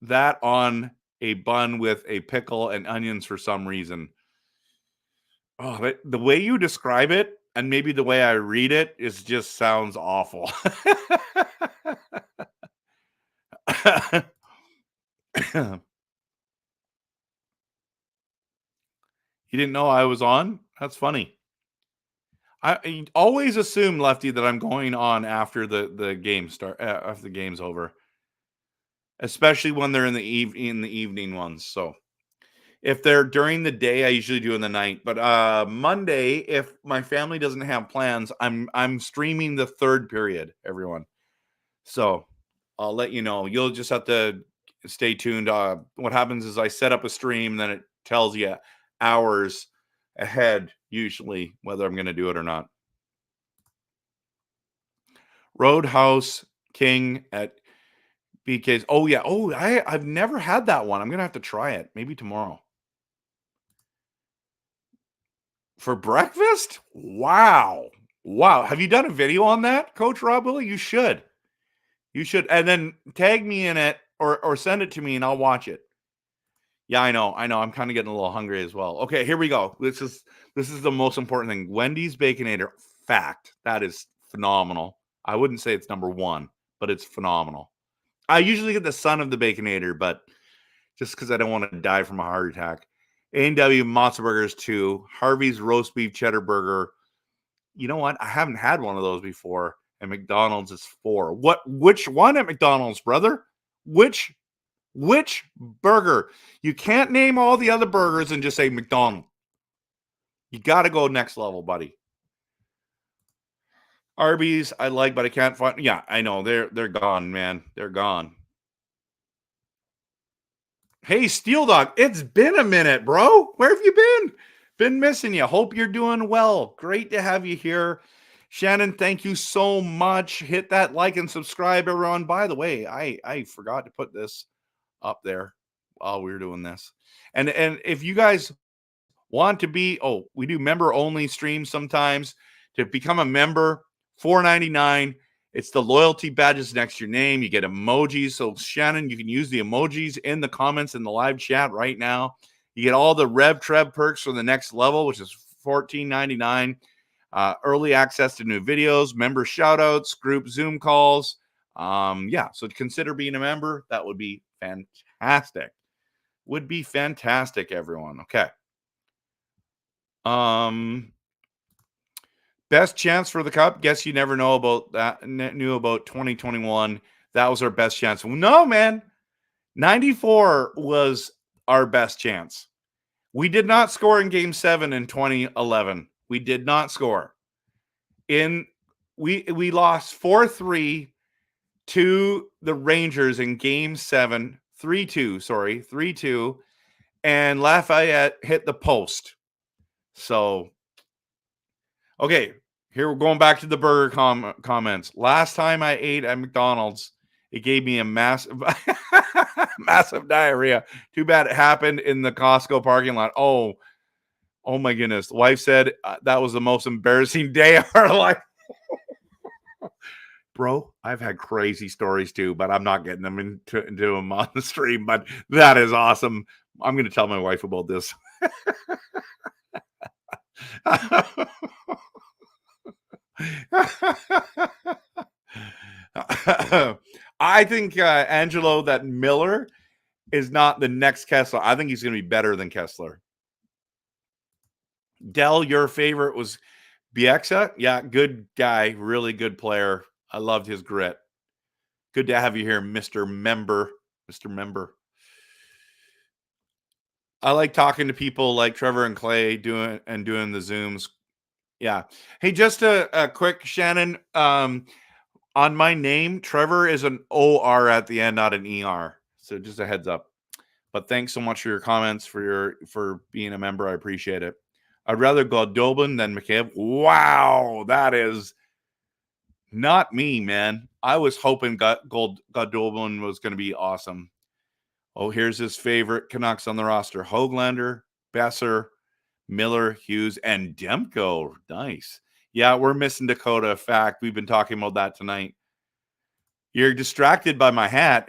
Speaker 2: that on a bun with a pickle and onions for some reason. Oh, but the way you describe it and maybe the way I read it is just sounds awful. You didn't know I was on? That's funny. I always assume, Lefty, that I'm going on after the game start after the game's over, especially when they're in the evening ones. So if they're during the day, I usually do in the night. But Monday, if my family doesn't have plans, I'm streaming the third period, everyone. So I'll let you know. You'll just have to stay tuned. What happens is I set up a stream, then it tells you hours ahead, usually, whether I'm going to do it or not. Roadhouse King at BK's. Oh, yeah. Oh, I've never had that one. I'm going to have to try it. Maybe tomorrow. For breakfast? Wow. Have you done a video on that, Coach Rob Willie? You should. And then tag me in it or send it to me and I'll watch it. Yeah, I know. I'm kind of getting a little hungry as well. Okay, here we go. This is the most important thing. Wendy's Baconator. Fact. That is phenomenal. I wouldn't say it's number one, but it's phenomenal. I usually get the son of the Baconator, but just because I don't want to die from a heart attack. A&W Matzo Burgers 2. Harvey's Roast Beef Cheddar Burger. You know what? I haven't had one of those before. And McDonald's is 4. Which one at McDonald's, brother? Which burger? You can't name all the other burgers and just say McDonald's. You got to go next level, buddy. Arby's, I like, but I can't find. Yeah, I know. They're gone, man. They're gone. Hey, Steel Dog, it's been a minute, bro. Where have you been? Been missing you. Hope you're doing well. Great to have you here. Shannon, thank you so much. Hit that like and subscribe, everyone. By the way, I forgot to put this up there while we were doing this. And if you guys want to be, we do member only streams sometimes. To become a member, $4.99. It's the loyalty badges next to your name. You get emojis. So Shannon, you can use the emojis in the comments in the live chat right now. You get all the RevTrev perks for the next level, which is $14.99. Early access to new videos, member shoutouts, group Zoom calls. So consider being a member. That would be fantastic. Would be fantastic, everyone. Okay. Best chance for the cup. Guess you never know about that. Knew about 2021. That was our best chance. No, man. 94 was our best chance. We did not score in Game 7 in 2011. We did not score. We lost 4-3 to the Rangers in Game 7. 3-2. And Lafayette hit the post. So, okay, here we're going back to the burger comments. Last time I ate at McDonald's, it gave me a massive diarrhea. Too bad it happened in the Costco parking lot. Oh my goodness. The wife said that was the most embarrassing day of her life. Bro, I've had crazy stories too, but I'm not getting them into them on the stream. But that is awesome. I'm going to tell my wife about this. I think, Angelo, that Miller is not the next Kessler. I think he's going to be better than Kessler. Dell, your favorite was Bieksa? Yeah, good guy. Really good player. I loved his grit. Good to have you here, Mr. Member. Mr. Member. I like talking to people like Trevor and Clay doing the Zooms. Yeah. Hey, just a quick, Shannon, on my name, Trevor is an OR at the end, not an ER. So just a heads up. But thanks so much for your comments, for being a member. I appreciate it. I'd rather Godolbin than McCabe. Wow, that is not me, man. I was hoping Godolbin was going to be awesome. Oh, here's his favorite Canucks on the roster. Höglander, Besser, Miller, Hughes, and Demko. Nice. Yeah, we're missing Dakota. Fact, we've been talking about that tonight. You're distracted by my hat.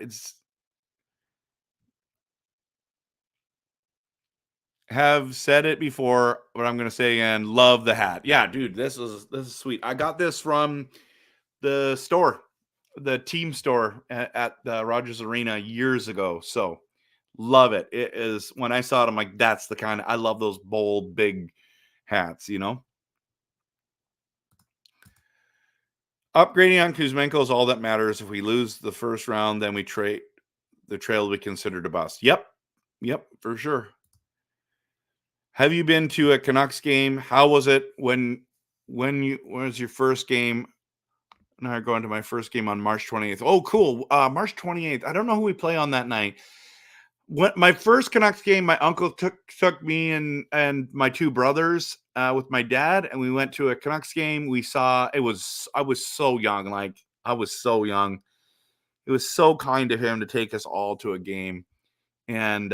Speaker 2: Have said it before, but I'm going to say again, love the hat. Yeah, dude, this is sweet. I got this from the store, the team store at the Rogers Arena years ago. So love it. It is, when I saw it, I'm like, that's the kind I love those bold, big hats, you know? Upgrading on Kuzmenko is all that matters. If we lose the first round, then the trail will be considered a bust. Yep, for sure. Have you been to a Canucks game? How was it when was your first game? Now I'm going to my first game on March 28th. Oh, cool. March 28th. I don't know who we play on that night. When my first Canucks game, my uncle took me and my two brothers with my dad, and we went to a Canucks game. We saw I was so young. I was so young. It was so kind of him to take us all to a game. And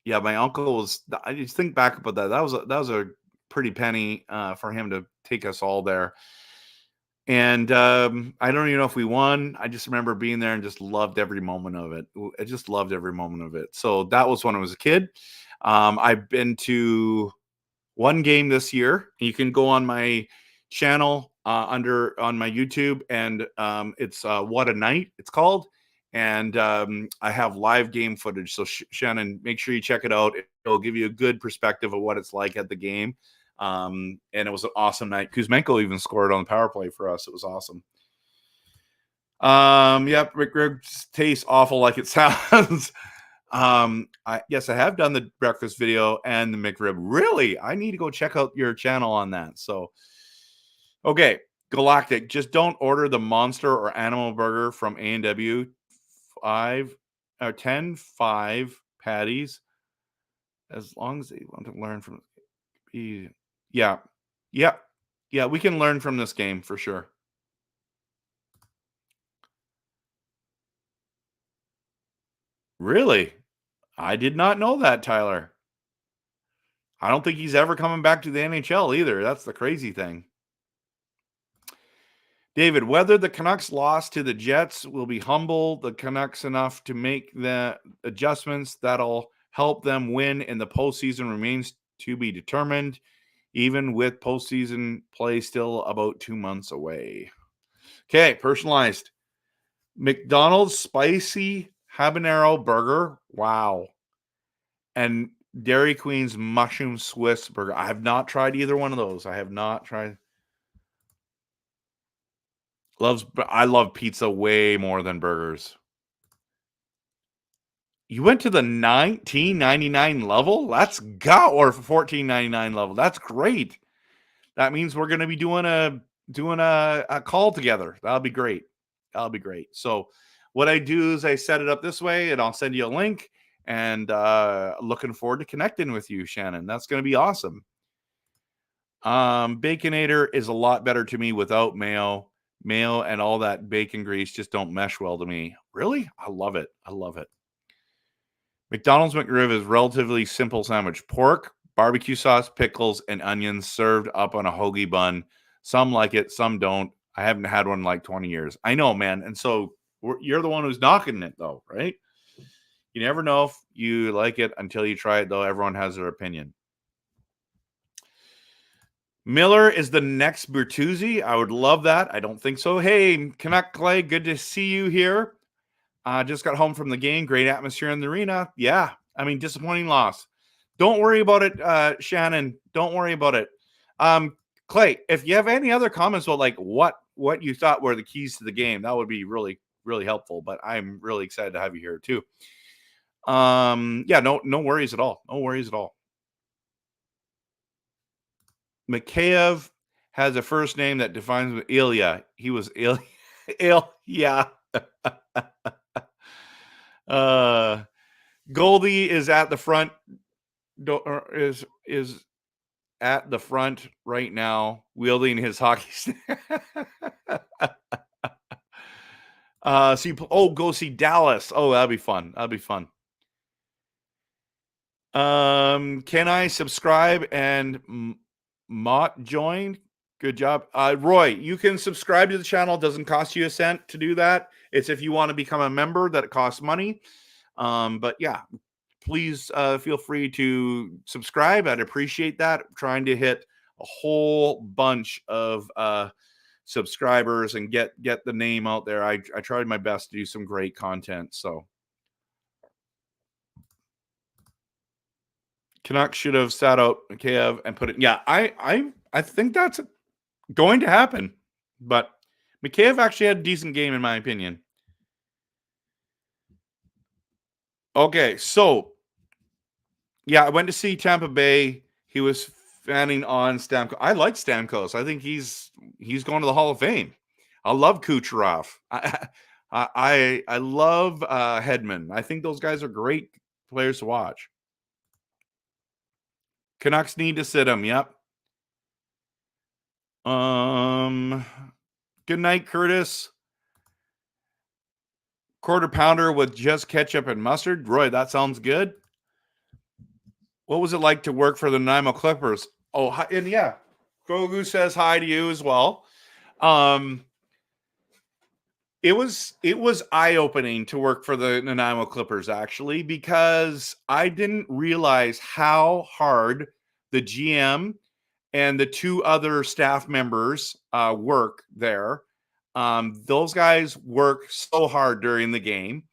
Speaker 2: yeah, my uncle was. I just think back about that. That was a pretty penny for him to take us all there. And I don't even know if we won. I just remember being there and just loved every moment of it. I just loved every moment of it. So that was when I was a kid. I've been to one game this year. You can go on my channel on my YouTube, and it's What a Night, it's called. And I have live game footage. So Shannon, make sure you check it out. It'll give you a good perspective of what it's like at the game. And it was an awesome night. Kuzmenko even scored on the power play for us. It was awesome. Yep, McRib tastes awful like it sounds. Yes, I have done the breakfast video and the McRib. Really? I need to go check out your channel on that. So, okay, Galactic, just don't order the monster or animal burger from A&W. 5 patties, as long as they want to learn from. Yeah, we can learn from this game for sure. Really? I did not know that, Tyler. I don't think he's ever coming back to the NHL either. That's the crazy thing. David, whether the Canucks lost to the Jets will be humble the Canucks enough to make the adjustments that'll help them win in the postseason remains to be determined, even with postseason play still about 2 months away. Okay, personalized. McDonald's spicy habanero burger. Wow. And Dairy Queen's mushroom Swiss burger. I have not tried either one of those. I have not tried. I love pizza way more than burgers. You went to the $19.99 level? Let's go. Or $14.99 level. That's great. That means we're going to be doing a call together. That'll be great. That'll be great. So what I do is I set it up this way, and I'll send you a link. And looking forward to connecting with you, Shannon. That's going to be awesome. Baconator is a lot better to me without mayo. Mayo and all that bacon grease just don't mesh well to me. Really? I love it. I love it. McDonald's McRib is relatively simple sandwich. Pork, barbecue sauce, pickles, and onions served up on a hoagie bun. Some like it, some don't. I haven't had one in like 20 years. I know, man. And so you're the one who's knocking it, though, right? You never know if you like it until you try it, though. Everyone has their opinion. Miller is the next Bertuzzi. I would love that. I don't think so. Hey, Canuck Clay, good to see you here. Just got home from the game. Great atmosphere in the arena. Yeah, I mean, disappointing loss. Don't worry about it, Shannon. Don't worry about it. Clay, if you have any other comments about like what you thought were the keys to the game, that would be really, really helpful. But I'm really excited to have you here too. Yeah, no worries at all. No worries at all. Mikheyev has a first name that defines Ilya. He was Ilya. Ilya. Goldie is at the front. Is at the front right now, wielding his hockey stick. Go see Dallas. Oh, that'd be fun. That'd be fun. Can I subscribe and Mott join? Good job. Roy, you can subscribe to the channel. It doesn't cost you a cent to do that. It's if you want to become a member that it costs money. But yeah, please feel free to subscribe. I'd appreciate that. I'm trying to hit a whole bunch of subscribers and get the name out there. I tried my best to do some great content. So Canucks should have sat out Mikheyev and put it. Yeah, I think that's going to happen. But Mikheyev actually had a decent game, in my opinion. Okay, so yeah, I went to see Tampa Bay. He was fanning on Stamkos. I like Stamkos. I think he's going to the Hall of Fame. I love Kucherov. I love Hedman. I think those guys are great players to watch. Canucks need to sit him. Yep. Good night, Curtis. Quarter pounder with just ketchup and mustard. Roy, that sounds good. What was it like to work for the Nanaimo Clippers? Oh, and yeah, Grogu says hi to you as well. It was eye-opening to work for the Nanaimo Clippers, actually, because I didn't realize how hard the GM and the two other staff members work there. Those guys work so hard during the game.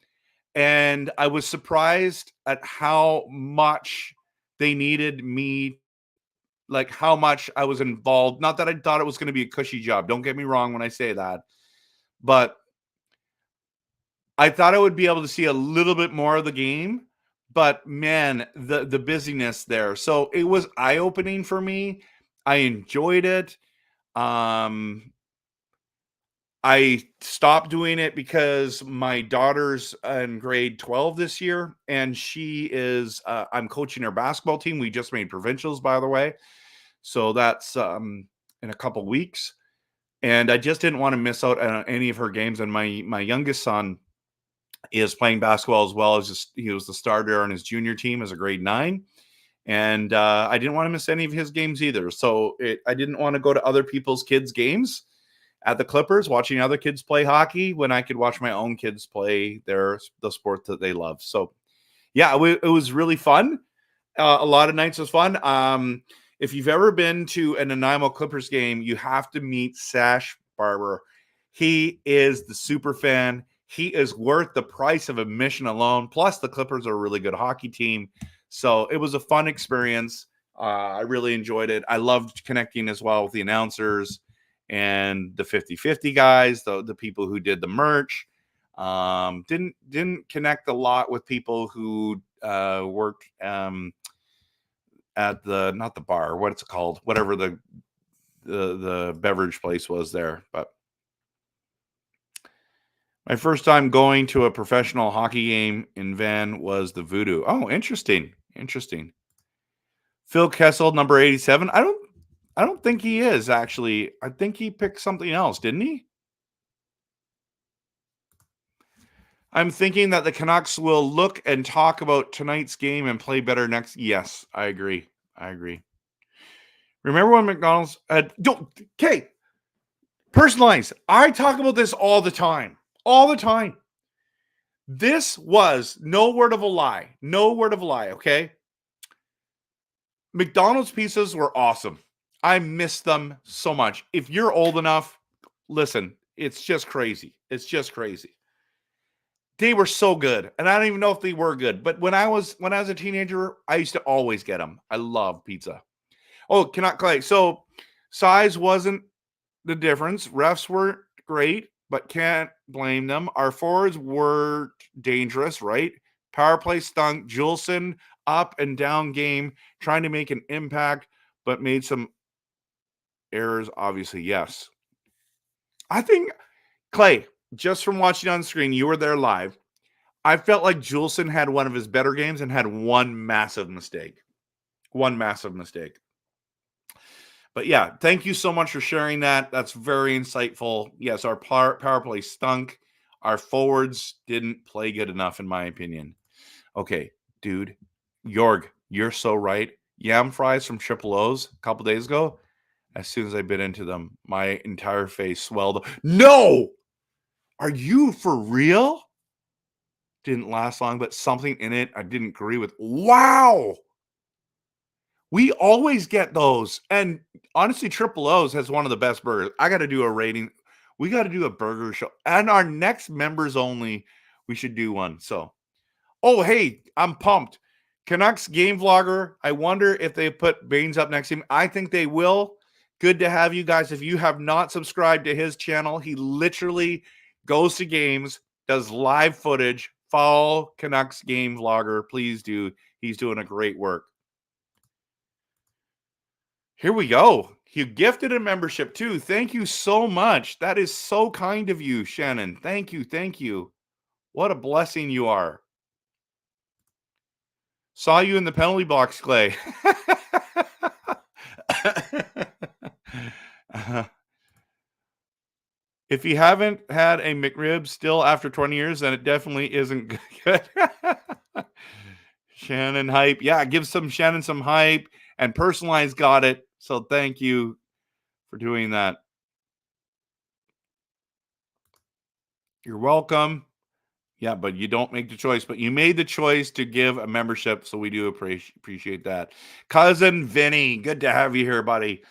Speaker 2: And I was surprised at how much they needed me, like how much I was involved. Not that I thought it was going to be a cushy job. Don't get me wrong when I say that. But I thought I would be able to see a little bit more of the game. But man, the busyness there. So it was eye-opening for me. I enjoyed it. I stopped doing it because my daughter's in grade 12 this year, and she is, I'm coaching her basketball team. We just made provincials, by the way. So that's in a couple weeks. And I just didn't want to miss out on any of her games. And my youngest son is playing basketball as well. He was the starter on his junior team as a grade 9. And I didn't want to miss any of his games either. So I didn't want to go to other people's kids' games at the Clippers, watching other kids play hockey when I could watch my own kids play the sport that they love. So, yeah, it was really fun. A lot of nights was fun. If you've ever been to a Nanaimo Clippers game, you have to meet Sash Barber. He is the super fan. He is worth the price of admission alone. Plus, the Clippers are a really good hockey team. So it was a fun experience. I really enjoyed it. I loved connecting as well with the announcers and the 50-50 guys, the people who did the merch. Didn't connect a lot with people who worked at not the bar, what's it called? Whatever the beverage place was there. But my first time going to a professional hockey game in Van was the Voodoo. Oh, interesting. Phil Kessel, number 87. I don't think he is, actually. I think he picked something else, didn't he? I'm thinking that the Canucks will look and talk about tonight's game and play better next. Yes, I agree. Remember when McDonald's had... Okay, personalized. I talk about this all the time. This was no word of a lie, okay? McDonald's pizzas were awesome. I miss them so much. If you're old enough, listen, it's just crazy. They were so good. And I don't even know if they were good. But when I was a teenager, I used to always get them. I love pizza. Oh, cannot Clay. So size wasn't the difference. Refs were great, but can't blame them. Our forwards were dangerous, right? Power play stunk. Juleson up and down game, trying to make an impact, but made some errors, obviously. Yes. I think, Clay, just from watching on screen, you were there live. I felt like Juleson had one of his better games and had one massive mistake. But yeah, thank you so much for sharing that. That's very insightful. Yes, our power play stunk. Our forwards didn't play good enough, in my opinion. Okay, dude. Jorg, you're so right. Yam fries from Tripzzz a couple days ago. As soon as I bit into them, my entire face swelled. No! Are you for real? Didn't last long, but something in it I didn't agree with. Wow! We always get those. And honestly, Tripzzz has one of the best burgers. I got to do a rating. We got to do a burger show. And our next members only, we should do one. So, oh, hey, I'm pumped. Canucks game vlogger. I wonder if they put Baines up next to him. I think they will. Good to have you guys. If you have not subscribed to his channel, he literally goes to games, does live footage. Follow Canucks game vlogger. Please do. He's doing a great work. Here we go. You gifted a membership too. Thank you so much. That is so kind of you, Shannon. Thank you. What a blessing you are. Saw you in the penalty box, Clay. If you haven't had a McRib still after 20 years, then it definitely isn't good. Shannon hype. Yeah, give Shannon some hype. And Personalized got it. So thank you for doing that. You're welcome. Yeah, but you don't make the choice. But you made the choice to give a membership, so we do appreciate that. Cousin Vinny, good to have you here, buddy.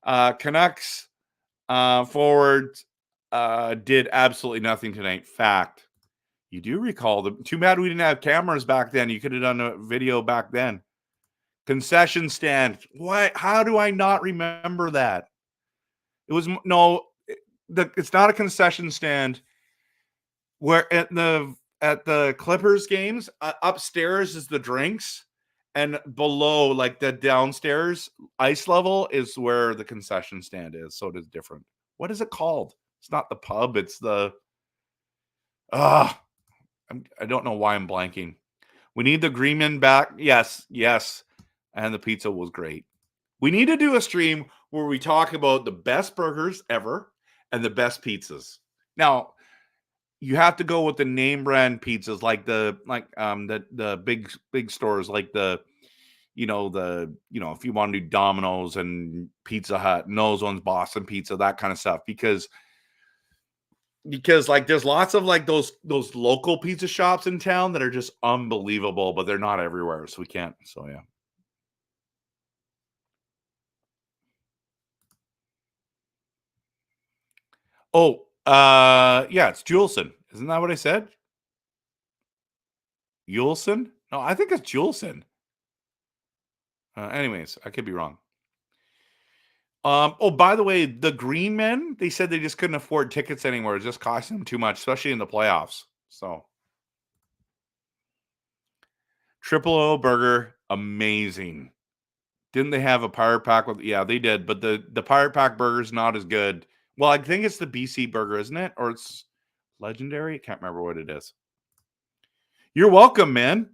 Speaker 2: Canucks forward did absolutely nothing tonight. Fact. You do recall them. Too bad we didn't have cameras back then. You could have done a video back then. Concession stand. What? How do I not remember that? It was it's not a concession stand. Where at the Clippers games, upstairs is the drinks, and below, like the downstairs ice level, is where the concession stand is. So it is different. What is it called? It's not the pub. It's the I don't know why I'm blanking. We need the Greenman back. Yes. And the pizza was great. We need to do a stream where we talk about the best burgers ever and the best pizzas. Now, you have to go with the name brand pizzas, like the big stores, like if you want to do Domino's and Pizza Hut and those ones, Boston Pizza, that kind of stuff, because like there's lots of like those local pizza shops in town that are just unbelievable, but they're not everywhere, so we can't. So yeah. Oh, yeah, it's Juleson. Isn't that what I said? Juleson? No, I think it's Juleson. Anyways, I could be wrong. Oh, by the way, the Green Men, they said they just couldn't afford tickets anymore. It just cost them too much, especially in the playoffs. So, Triple O burger, amazing. Didn't they have a Pirate Pack with? Yeah, they did, but the Pirate Pack burger is not as good. Well, I think it's the BC burger, isn't it? Or it's legendary? I can't remember what it is. You're welcome, man.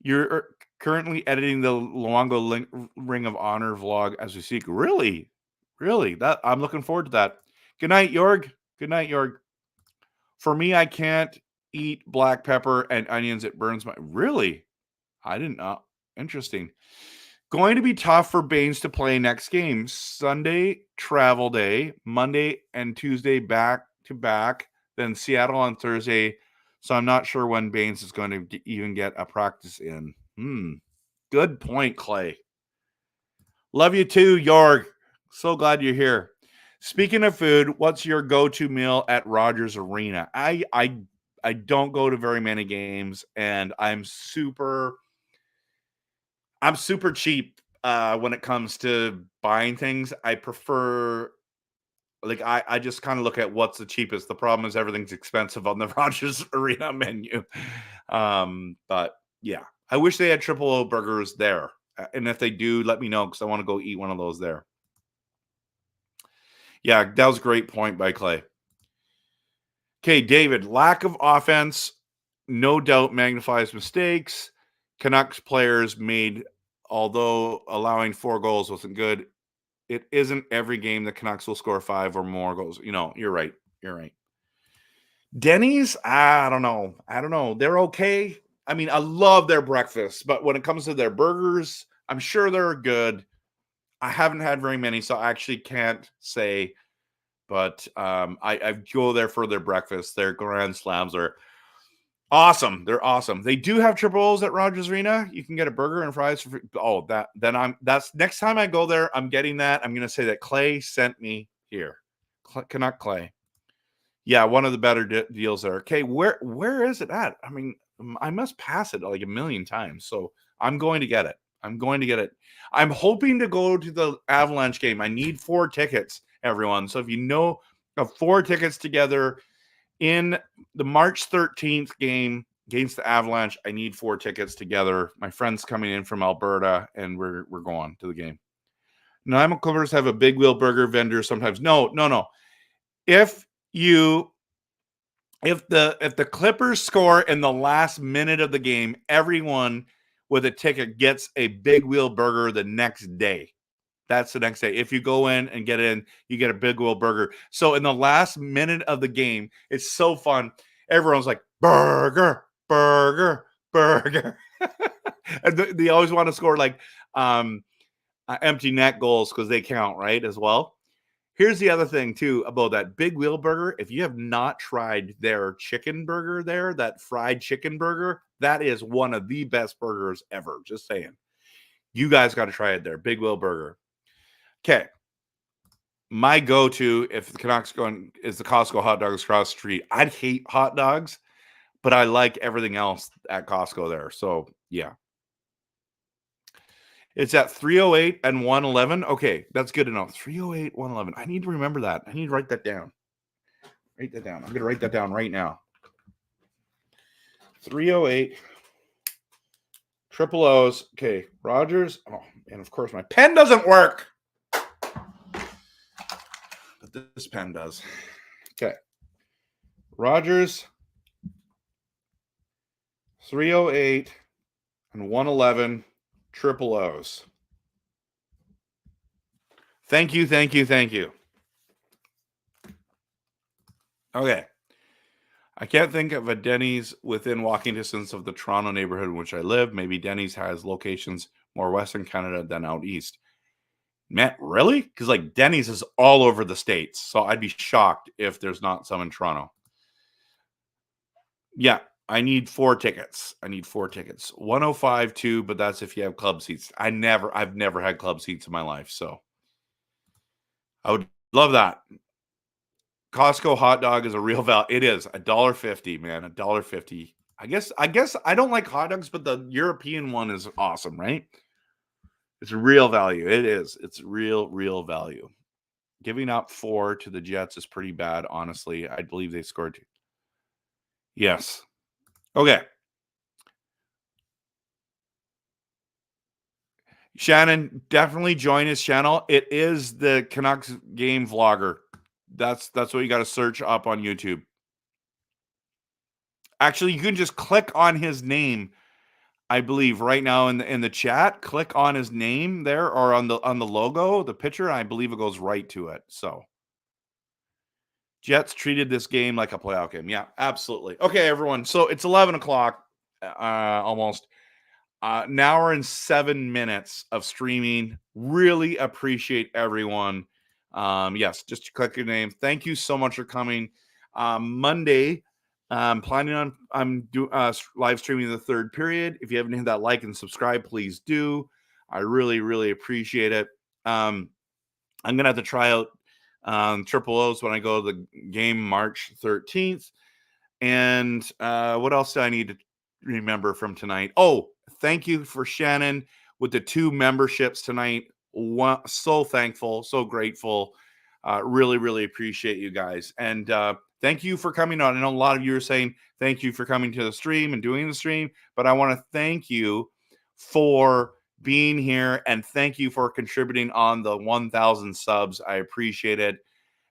Speaker 2: You're currently editing the Luongo Ring of Honor vlog as we speak. Really? That I'm looking forward to that. Good night, Jorg. Good night, Jorg. For me, I can't eat black pepper and onions. It burns my. Really? I didn't know. Interesting. Going to be tough for Baines to play next game. Sunday, travel day. Monday and Tuesday back to back. Then Seattle on Thursday. So I'm not sure when Baines is going to even get a practice in. Good point, Clay. Love you too, Jorg. So glad you're here. Speaking of food, what's your go-to meal at Rogers Arena? I don't go to very many games, and I'm super cheap when it comes to buying things. I prefer, like, I just kind of look at what's the cheapest. The problem is everything's expensive on the Rogers Arena menu. But yeah, I wish they had Triple O burgers there. And if they do, let me know, because I want to go eat one of those there. Yeah, that was a great point by Clay. Okay, David, lack of offense, no doubt magnifies mistakes. Canucks players made, although allowing 4 goals wasn't good, it isn't every game the Canucks will score 5 or more goals. You're right. Denny's, I don't know. They're okay. I mean, I love their breakfast, but when it comes to their burgers, I'm sure they're good. I haven't had very many, so I actually can't say. But I go there for their breakfast. Their Grand Slams are awesome. They're awesome. They do have Triple O's at Rogers Arena. You can get a burger and fries for free. Oh, that's next time I go there, I'm getting that. I'm gonna say that Clay sent me here. Canuck Clay. Yeah, one of the better deals there. Okay, where is it at? I mean, I must pass it like a million times. So I'm going to get it. I'm hoping to go to the Avalanche game. I need 4 tickets, everyone. So if you know of 4 tickets together in the March 13th game against the Avalanche, I need 4 tickets together. My friend's coming in from Alberta, and we're going to the game. Nanaimo Clippers have a big wheel burger vendor sometimes. No. If the Clippers score in the last minute of the game, everyone with a ticket gets a big wheel burger the next day. That's the next day. If you go in and get in, you get a big wheel burger. So in the last minute of the game, it's so fun. Everyone's like, burger. And they always want to score like empty net goals because they count, right, as well. Here's the other thing too about that Big Wheel Burger. If you have not tried their chicken burger there, that fried chicken burger, that is one of the best burgers ever. Just saying. You guys got to try it there. Big Wheel Burger. Okay. My go-to if the Canucks going is the Costco hot dogs across the street. I'd hate hot dogs, but I like everything else at Costco there. So yeah. It's at 308 and 111. Okay, that's good to know. 308, 111. I need to remember that. I need to write that down. Write that down. I'm going to write that down right now. 308 triple O's. Okay, Rogers. Oh, and of course my pen doesn't work. But this pen does. Okay. Rogers 308 and 111 triple O's. Thank you, thank you, thank you. Okay. I can't think of a Denny's within walking distance of the Toronto neighborhood in which I live. Maybe Denny's has locations more Western Canada than out east. Man, really? Because like Denny's is all over the States. So I'd be shocked if there's not some in Toronto. Yeah, I need 4 tickets. 105 too, but that's if you have club seats. I've never had club seats in my life, so I would love that. Costco hot dog is a real value. It is $1.50, man. $1.50. I guess I don't like hot dogs, but the European one is awesome, right? It's real value. It is. It's real value. Giving up 4 to the Jets is pretty bad, honestly. I believe they scored 2. Yes. Okay. Shannon, definitely join his channel. It is the Canucks game vlogger. That's what you got to search up on YouTube. Actually, you can just click on his name. I believe right now in the chat, click on his name there or on the logo, the picture. I believe it goes right to it. So Jets treated this game like a playoff game. Yeah, absolutely. Okay, everyone. So it's 11 o'clock almost. An hour and 7 minutes of streaming. Really appreciate everyone. Yes, just click your name. Thank you so much for coming. Monday, I'm planning on live streaming the third period. If you haven't hit that like and subscribe, please do. I really appreciate it. I'm gonna have to try out triple O's when I go to the game March 13th. And what else do I need to remember from tonight? Oh, thank you for Shannon with the 2 memberships tonight. So thankful, so grateful. Really appreciate you guys. And thank you for coming on. I know a lot of you are saying thank you for coming to the stream and doing the stream, but I want to thank you for being here and thank you for contributing on the 1,000 subs. I appreciate it.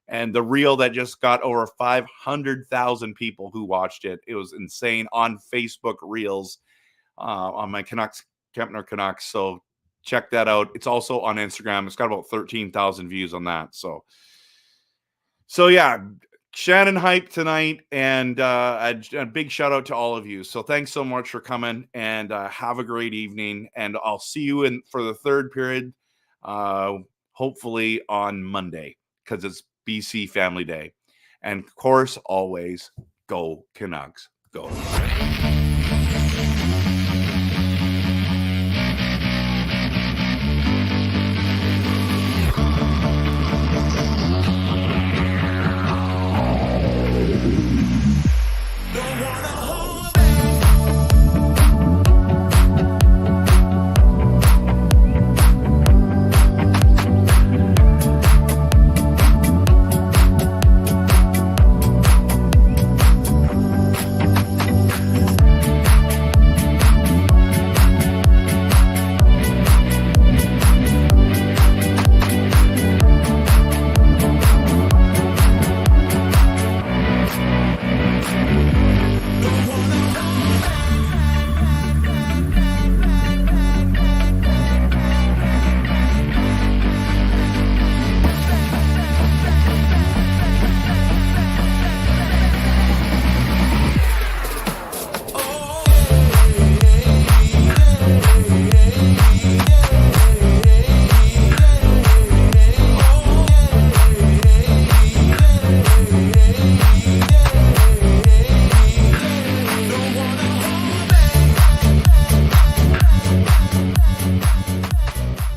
Speaker 2: And the reel that just got over 500,000 people who watched it. It was insane on Facebook Reels on my Kempner Canucks. So check that out. It's also on Instagram. It's got about 13,000 views on that. So yeah, Shannon hype tonight, and a big shout out to all of you. So thanks so much for coming, and have a great evening. And I'll see you for the third period, hopefully on Monday, because it's BC Family Day. And of course, always go Canucks, go.